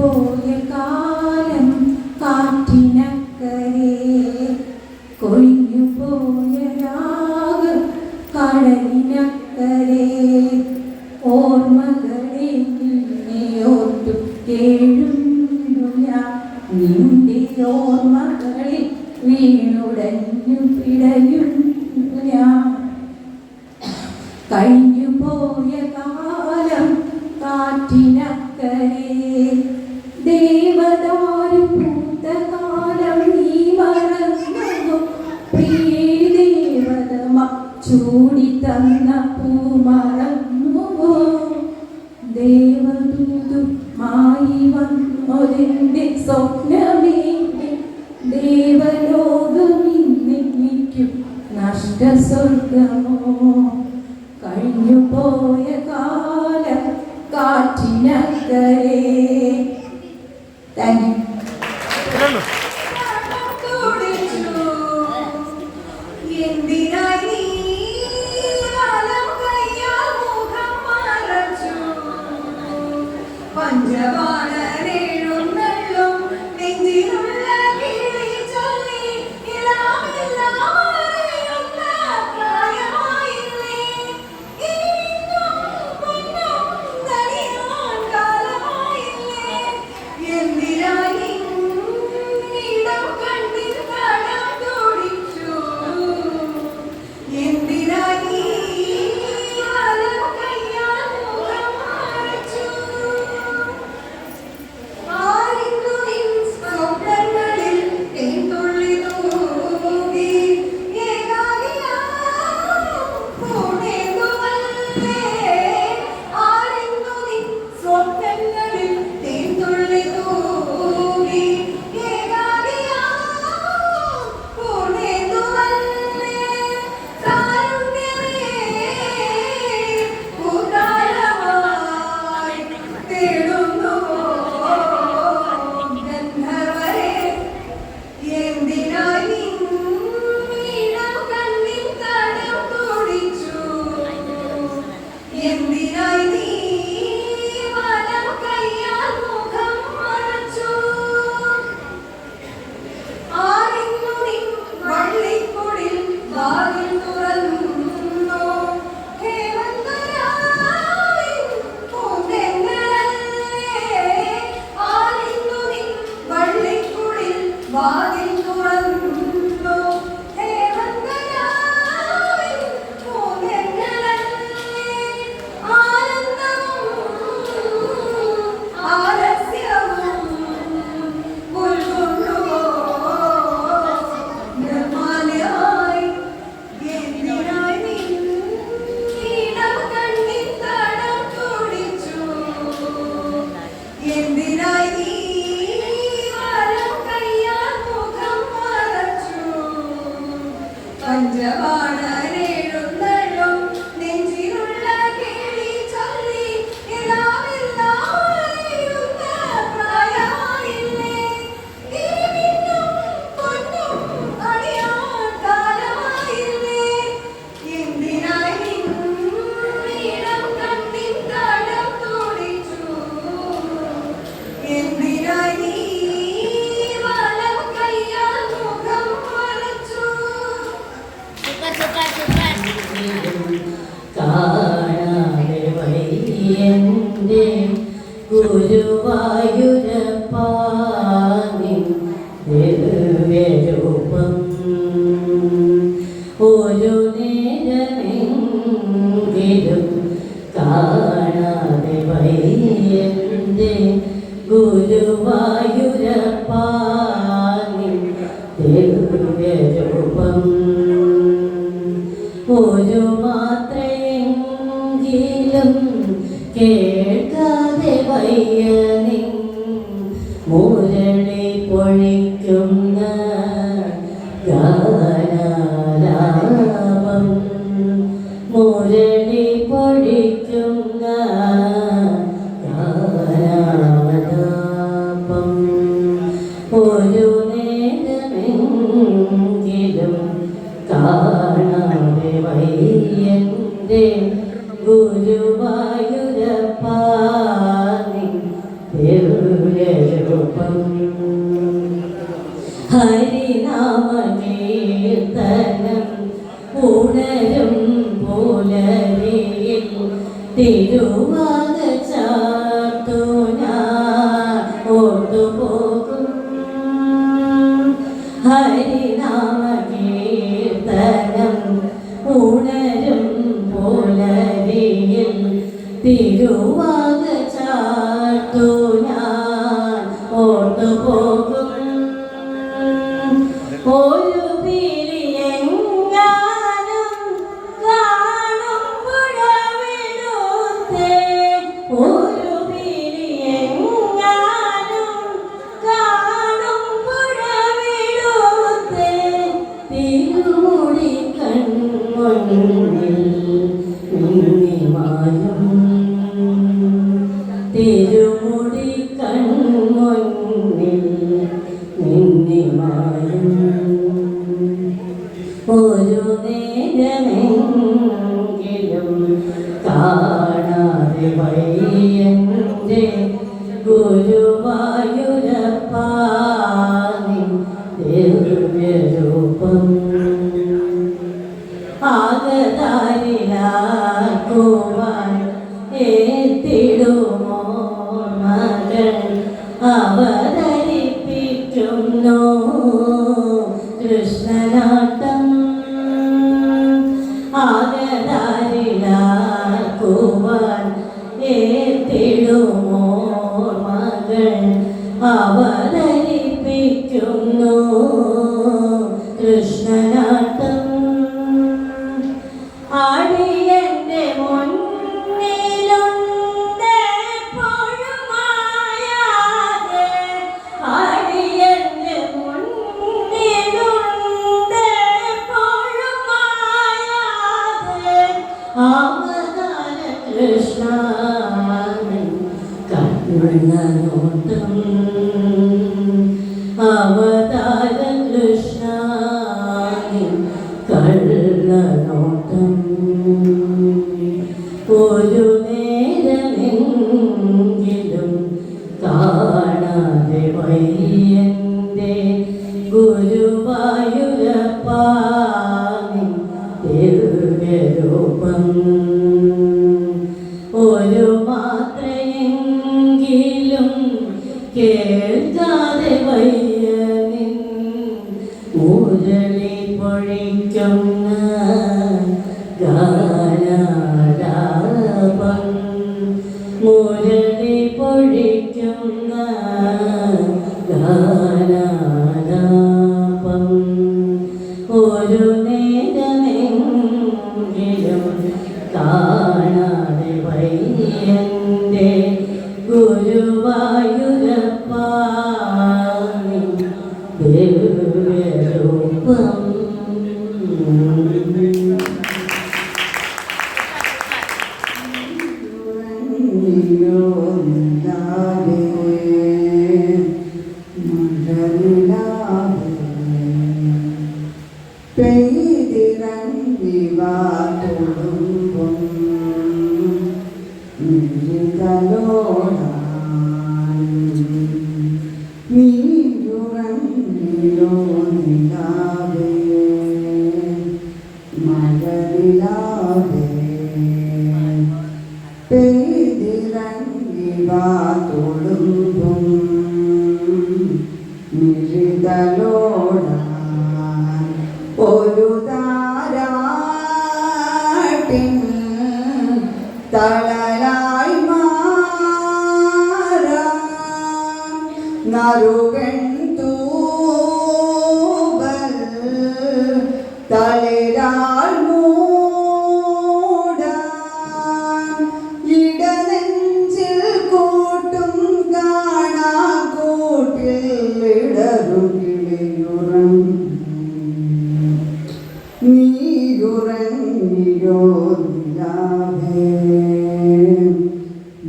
പോയ കാലം കാറ്റിനക്കരെ കൊഴിഞ്ഞു പോയ രാഗം കടലിനക്കരെ ഓർമ്മകളെ നിന്നെ ഓർത്തു കേഴുന്നു ഞാൻ നിന്റെ ഓർമ്മകളിൽ വീണുടഞ്ഞു പിടയുന്നു ഞാൻ കഴിഞ്ഞു പോയ കാലം കാറ്റിനക്കരെ ദേവദാരു പൂത്ത കാലം നീ മറന്നു പ്രിയേ ദേവതമ ചൂടി തന്ന പൂ മറന്നു ദേവദൂതുമായി വന്നൊരെന്റെ സ്വപ്നമേ ദേവലോകം നിന്നെനിക്കും നഷ്ടസ്വർഗമോ കഴിഞ്ഞു പോയ കാലം കാറ്റിനക്കരെ. Thank you. എന്തിനായി വലം കയ്യാൽ മുഖം മറച്ചു പഞ്ചവാണരെഴുന്നള്ളും നെഞ്ചിലുള്ള കിളി ചൊല്ലി ഇളമെല്ലാം അറിയുന്ന പ്രായമായില്ലേ ഇനിയും പൊന്നും നടിയാൻ കാലമായില്ലേ എന്തിനായി ഇടം കണ്ണിൽ കടം തുടിച്ചു എന്തിനായി വലം കയ്യാൽ മുഖം മറച്ചു ആരിന്നു നിൻ സ്വപ്നങ്ങളിൽ തേൻതുള്ളി തൂകി ഏകാകിയാം പൂർണ്ണേന്ദുവല്ലേ ആരിന്നു നിൻ സ്വപ്നങ്ങളിൽ തേൻതുള്ളി തൂകി ഏകാകിയാം പൂർണ്ണേന്ദുവല്ലേ കാരുണ്യമേ പൂക്കാലമായി തേടുന്നുവോ ഗന്ധർവരെ എന്തിനായി ഇടം കണ്ണിൽ തടം തുടിച്ചു എന്തിനായി നീ വലം കയ്യാൽ മുഖം മറച്ചു ആരിന്നു നിൻ വള്ളിക്കുടിൽ വാതിൽ തുറന്നു ഹേമന്തരാവിൻ പൂന്തെന്നലല്ലേ ആരിന്നു നിൻ വള്ളിക്കുടിൽ വാതിൽ തുറന്നു ഹേമന്തരാവിൻ പൂന്തെന്നലല്ലേ ആനന്ദവും ആലസ്യവും ഉൾക്കൊള്ളുവോ നിർമ്മാല്യമായി എന്തിനായി നിൻ ഇടം കണ്ണിൽ തടം തുടിച്ചു എന്തിനായി നീ വലം കയ്യാൽ മുഖം മറച്ചു പഞ്ചവാണരെഴുന്നള്ളും നെഞ്ചിലുള്ള കിളി ചൊല്ലി ഇളമെല്ലാം അറിയുന്ന പ്രായമായില്ലേ ഇനിയും പൊന്നും അണിയാൻ കാലമായില്ലേ എന്തിനായി ഇടം കണ്ണിൽ തടം തുടിച്ചു എന്തിനായി വലം കയ്യാൽ മുഖം മറച്ചു കാണാതെ വയ്യന്റെ ഗുരുവായൂരപ്പാ നിൻ ദിവ്യരൂപം ഒരു നേരമെങ്കിലും കാണാതെ വയ്യന്റെ ഗുരുവായൂരപ്പാ നിൻ ദിവ്യരൂപം ഒരു മാത്രയെങ്കിലും കേൾക്കാതെ വയ്യ നിൻ മുരളി പൊഴിക്കുന്ന ഗാനാലാപം മുരളി പൊഴിക്കുന്ന ഗാനാലാപം ഉണരും പുലരിയിൽ തിരുവാക ചാർത്തു ഞാൻ ഓർത്തുപോകും ഹരിനാമ കീർത്തനം ഉണരും പുലരിയിൽ തിരുവാക ചാർത്തു ഞാൻ ഓർത്തുപോകും ഒരു പിരിയെങ്ങാനും കാണുമ്പോഴവിടുത്തെ ഒരു പിരിയെങ്ങാനും കാണുമ്പോഴവിടുത്തെ തിരുമുടി കൺമുന്നിൽ മിന്നിമായും തിരുമുടി കൺമുന്നിൽ മിന്നിമായും ഒരു നേരമെങ്കിലും കാണാതെ വയ്യന്റെ ഗുരുവായൂരപ്പ നിൻ ദിവ്യരൂപം ആകതാരിലാക്കുവാൻ എത്തിടുമോ മകൾ അവതരിപ്പിക്കുന്നു കൃഷ്ണനാട്ടം ആകതാരിലാക്കുവാൻ എത്തിടുമോ മകൾ അവതരിപ്പിക്കുന്നു കൃഷ്ണനാട്ടം അടിയന്റെ മുന്നിലുണ്ട് പൊഴുമായാതെ അടിയന്റെ മുന്നിലുണ്ട് പൊഴുമായാതെ അവതാര കൃഷ്ണ കണ്ണനോട്ടം അവതാര കൃഷ്ണ കള്ളനോട്ടം ഒരു നേരമെങ്കിലും കാണാതെ വയ്യന്റെ ഗുരുവായൂരപ്പ നിൻ ദിവ്യരൂപം ഒരു മാത്രയെങ്കിലും കേൾക്കാതെ വയ്യ നിൻ മുരളി പൊഴിക്കുന്ന ഗാനാലാപം മുരളി പൊഴിക്കുന്ന ഗാനാലാപം ഒരു നേരമെങ്കിലും കാണാതെ വയ്യന്റെ ഗുരുവായൂരപ്പ നിൻ ദിവ്യരൂപം ഒരു താരാട്ടിൻ തളലായി മാറാം നറുകൻ തൂവൽ തളിരാൽ മൂടാം ഇടനെഞ്ചിൽ കൂട്ടും കാണാ കൂട്ടിൽ ഇടറുകിളിയുറം നീയുറങ്ങിയോ നിലാവേ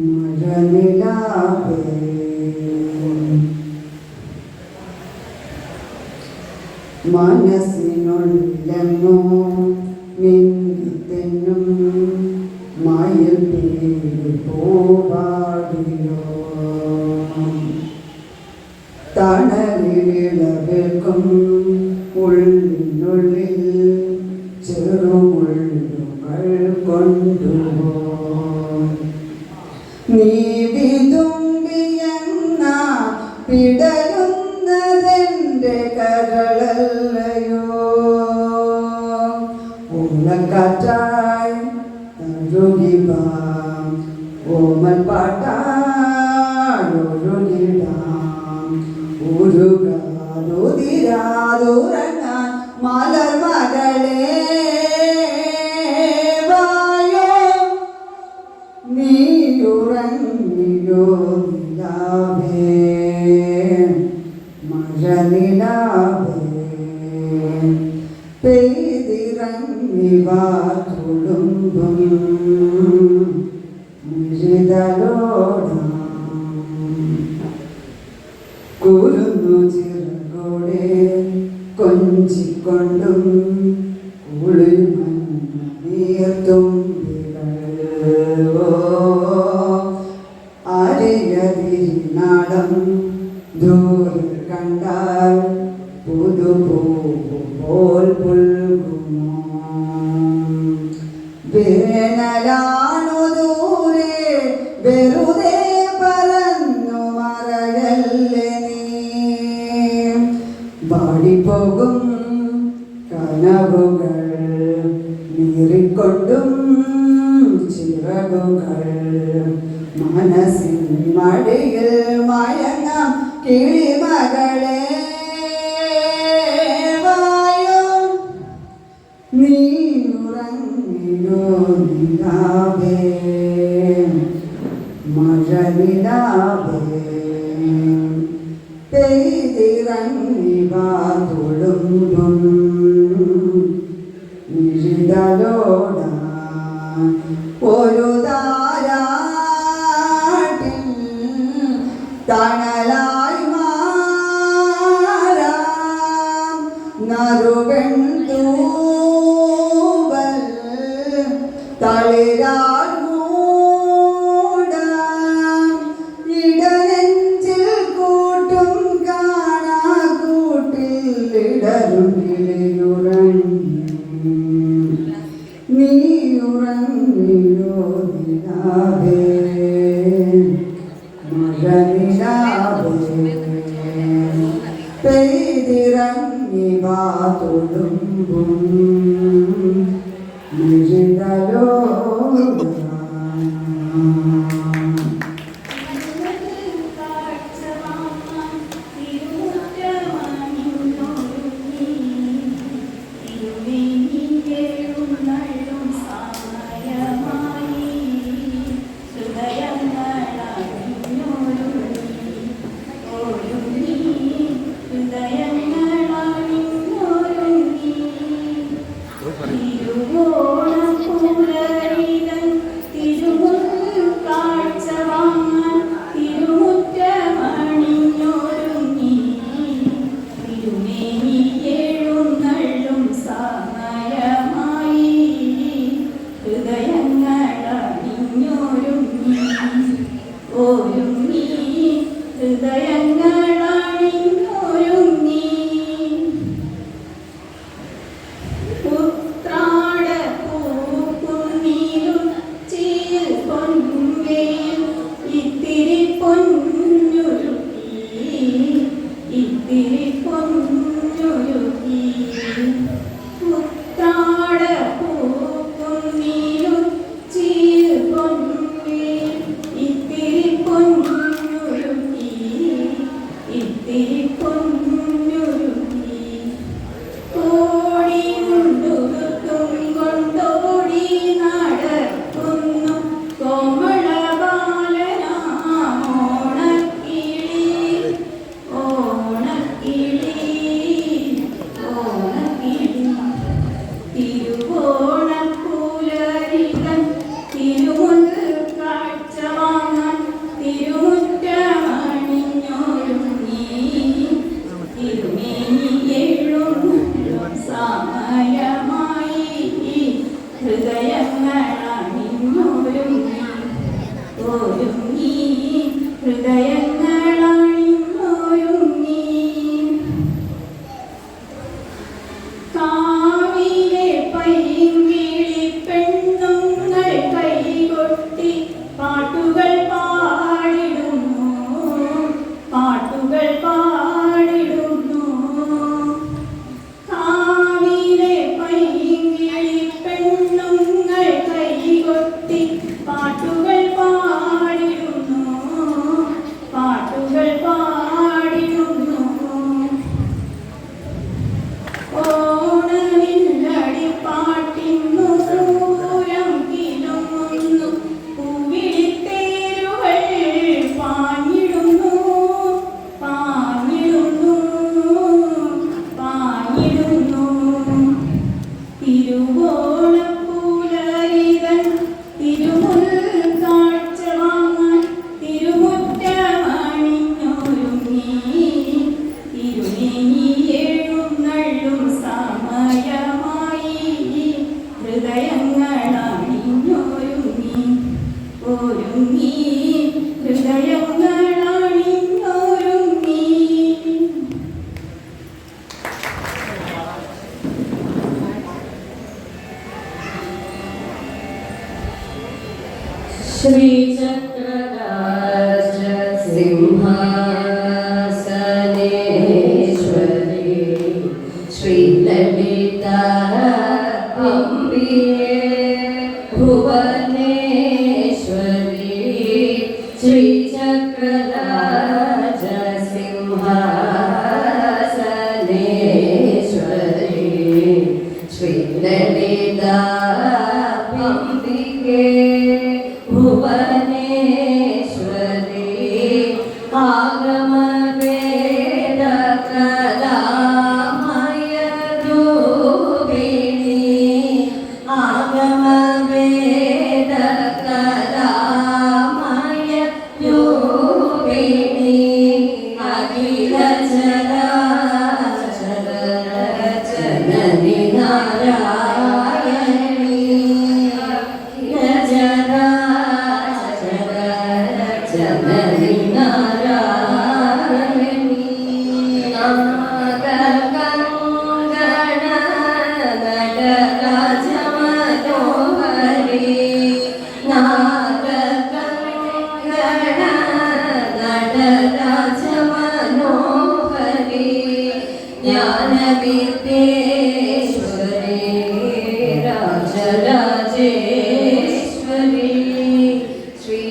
മഴനിലാവേ മനസ്സിനുള്ളെങ്ങോ മിന്നിത്തെന്നും മയിൽ പേര് പോവാടിയോ തണലിളവേൽക്കും ഉള്ളിനുള്ളിൽ ചെറുമ മുള്ളുകൾ കൊണ്ടുപോയി നീ വിതുമ്പിയെന്ന പിടയുന്നതെന്റെ കരളല്ലയോ ഓലക്കാറ്റായി തഴുകിവാം ഓമൽ പാട്ടായൊഴുകിടാം ഉരുകാതുതിരാതുറങ്ങാൻ മലർമകളെ വായോ നീയുറങ്ങിയോ നിലാവേ മഴനിലാവേ പെയ്തിറങ്ങി വാ തുളുമ്പും മിഴിതലോടാം കുരുന്നു ചിറകോടെ കൊഞ്ചിക്കൊണ്ടും കുളിർത്തുമ്പികൾ അരിയതിരിനാടം ദൂരെ കണ്ടാൽ പുതുപോൽ പുൽകുമോ വേനലാണു ദൂരെ വെറുതെ പറന്നു മറയല്ലേ നീ പാടിപ്പോകും കനവുകൾ നീറിക്കൊണ്ടും ചിറകുകൾ മനസ്സിൻ മടിയിൽ മയങ്ങാം കിളിമകളെ വായോ നീ ഉറങ്ങിയോ നിലാവേ മഴനിലാവേ പെയ്തിറങ്ങി വാ തുളുമ്പും മിഴിതലോടാൻ ഒരു താരാട്ടിൽ തണലായി മാറാം നറുവെൺ തൂവൽ തളിരാൽ മൂടാം ഇടനെഞ്ചിൽ കൂട്ടും കാണാ കൂട്ടിൽ ഇടരും കിളിയുറങ്ങി നീ ഉറങ്ങിയോ നിലാവേ മഴനിലാവേ പെയ്തിറങ്ങി വാ തുളുമ്പും ഉത്രാട ഹൃദയങ്ങളണിഞ്ഞൊരുങ്ങി ഒരുങ്ങി ഹൃദയങ്ങളണിഞ്ഞൊരുങ്ങി. ശ്രീചക്രരാജ സിംഹാസനേശ്വരി ശ്രീലളിതാ അംബികേ ഭുവനേശ്വരി ശ്രീചക്രരാജ സിംഹാസനേശ്വരി ശ്രീലളിതാ അംബികേ ഭുവനേശ്വരി ആഗമവേദ കലാമയ രൂപിണി ആഗമവേദ കലാമയ രൂപിണി അഖില ചരാചര ജനനി നാരായണി ജനനി നാരായണി നാഗകങ്കണ നടരാജമനോഹരി നാഗകങ്കണ നടരാജമനോഹരി ജ്ഞാനവിദ്യേശ്വരി രാജരാജേശ്വരി ശ്രീചക്രരാജ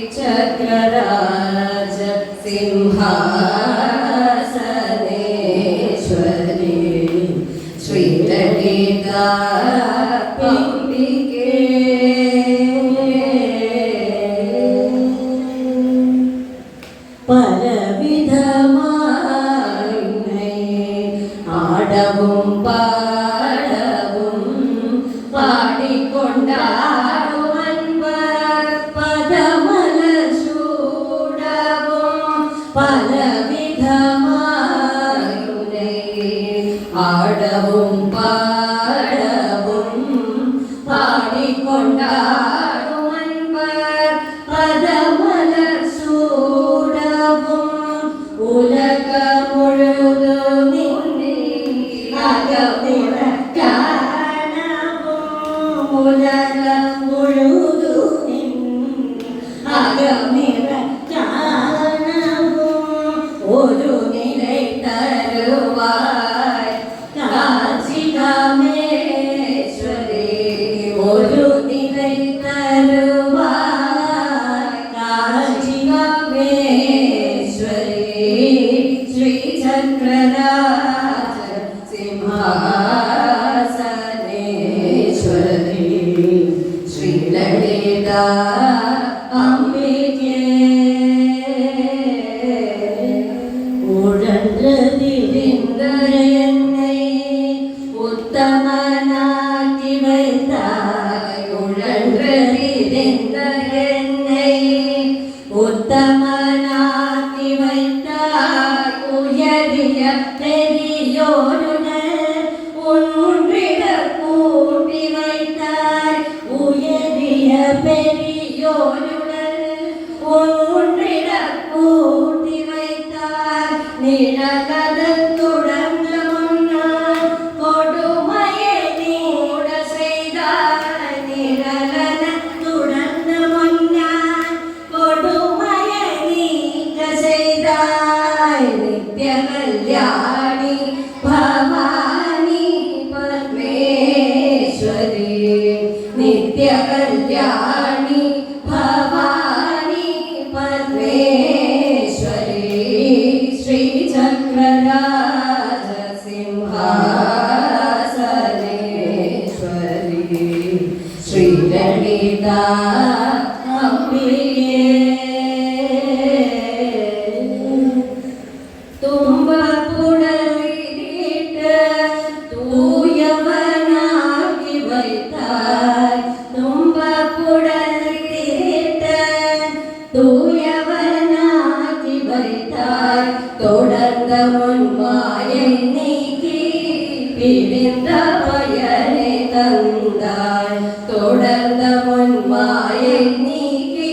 സിംഹാസനേശ്വരി ശ്രീലളിതാ അംബികേ പലവിധമായി ആടവും പാടവും പാടിക്കൊണ്ടാടുവൻപർ പദമല ചൂടവും പലവിധമായി ആടവും പാടവും പാടിക്കൊണ്ടാടുവൻപർ പദമല ചൂടവും ഉലക മുഴുതു നിന്നെ അകമുറ കാണവും ഉലക മുഴുതു നിന്നെ അകമിറ കാണവും ഒരു നിലൈ തരുവായി കാഞ്ചികാമേശ്വരി ഒരു നിലൈ തരുവായി കാഞ്ചികാമേശ്വരി ശ്രീചക്രരാജ സിംഹാസനേശ്വരി ശ്രീലളിതാ അംബികേ ഉഴன்றതിരിന്തരയെന്നെ ഉത്തമനാക്കി வைத்தாய் ഉഴன்றതിരിന്തരയെന്നെ ഉത്തമനാക്കി வைத்தாய் ഉയരിയ പെരിയോരുടൽ ഉൻമുൻപിട കൂട്ടി வைத்தாய் ഉയരിയ പെരിയോരുടൽ ഉൻമുൻപിട കൂട്ടി வைத்தாய் നിഴകടൽ തുടർന്ന മുന്നാൾ കൊടുമയെ നീട ചെയ്താய் നിഴലന തുടർന്ന മുന്നാൾ കൊടുമയെ നീക്ക ചെയ്താய் നിത്യകല്യാണി ഭവാനി പരമേശ്വരി നിത്യകല്യാണി ഭവാനി പരമേശ്വരി ശ്രീചക്രരാജ സിംഹാസനേശ്വരി ശ്രീലളിതാ അംബികേ തുമ്പപ്പുടലിട്ട് തൂയവനാക്കി வைத்தாய் തുമ്പപ്പുടലിട്ട് തൂയവനാക്കി வைத்தாய் தொடர்ந்த முன்மாயை நீக்கி பிரிந்த பயனை தந்தாய் தொடர்ந்த முன்மாயை நீக்கி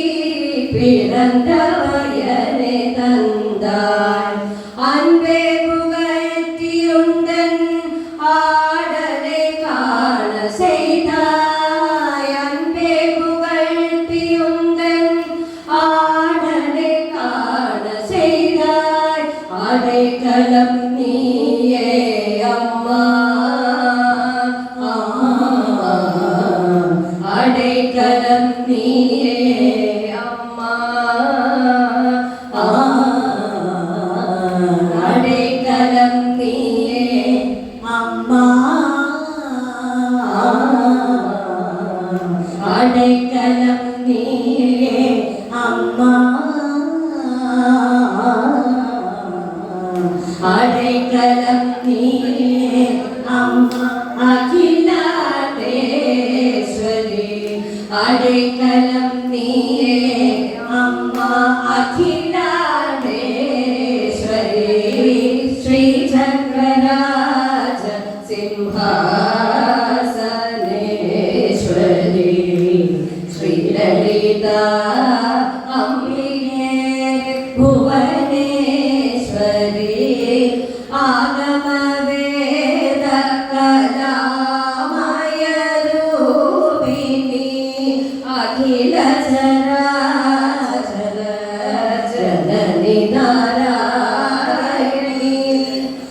பிறந்த வயனே தந்தாய் அன்பே புகழ்த்தியுந்தன் ஆடலை காண செய்தாய் அன்பே புகழ்த்தியுந்தன் ஆடலை காண செய்தாய் அடைக்கலம் நீயே அம்மா அடைக்கலம் நீயே அம்மா அடைக்கலம் நீயே அம்மா அடைக்கலம் நீயே அம்மா அடைக்கலம் நீயே அம்மா அகிலாண்டேஸ்வரி அடைக்கலம் நீயே அம்மா அகிலாண்டேஸ்வரி ஸ்ரீ சக்கராஜ சிம்ஹாசனேஸ்வரி ஸ்ரீ லலிதா அம்பிகே புவனேஸ்வரி ஆகம வேத கலாமய ரூபிணி அகில சராசர ஜனனி நாராயணி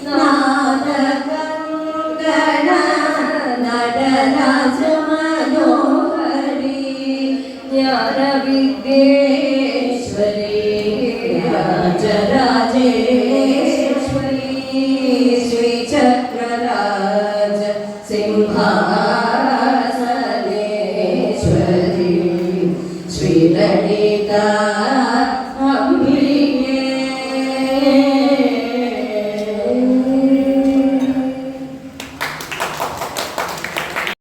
நாத கங்கண நடராஜ மனோஹரி ஞான வித்யேஸ்வரி ராஜராஜேஸ்வரி ஸ்ரீ சக்கரராஜ சிம்ஹாசனேஸ்வரி ஸ்ரீ லலிதா அம்பிகே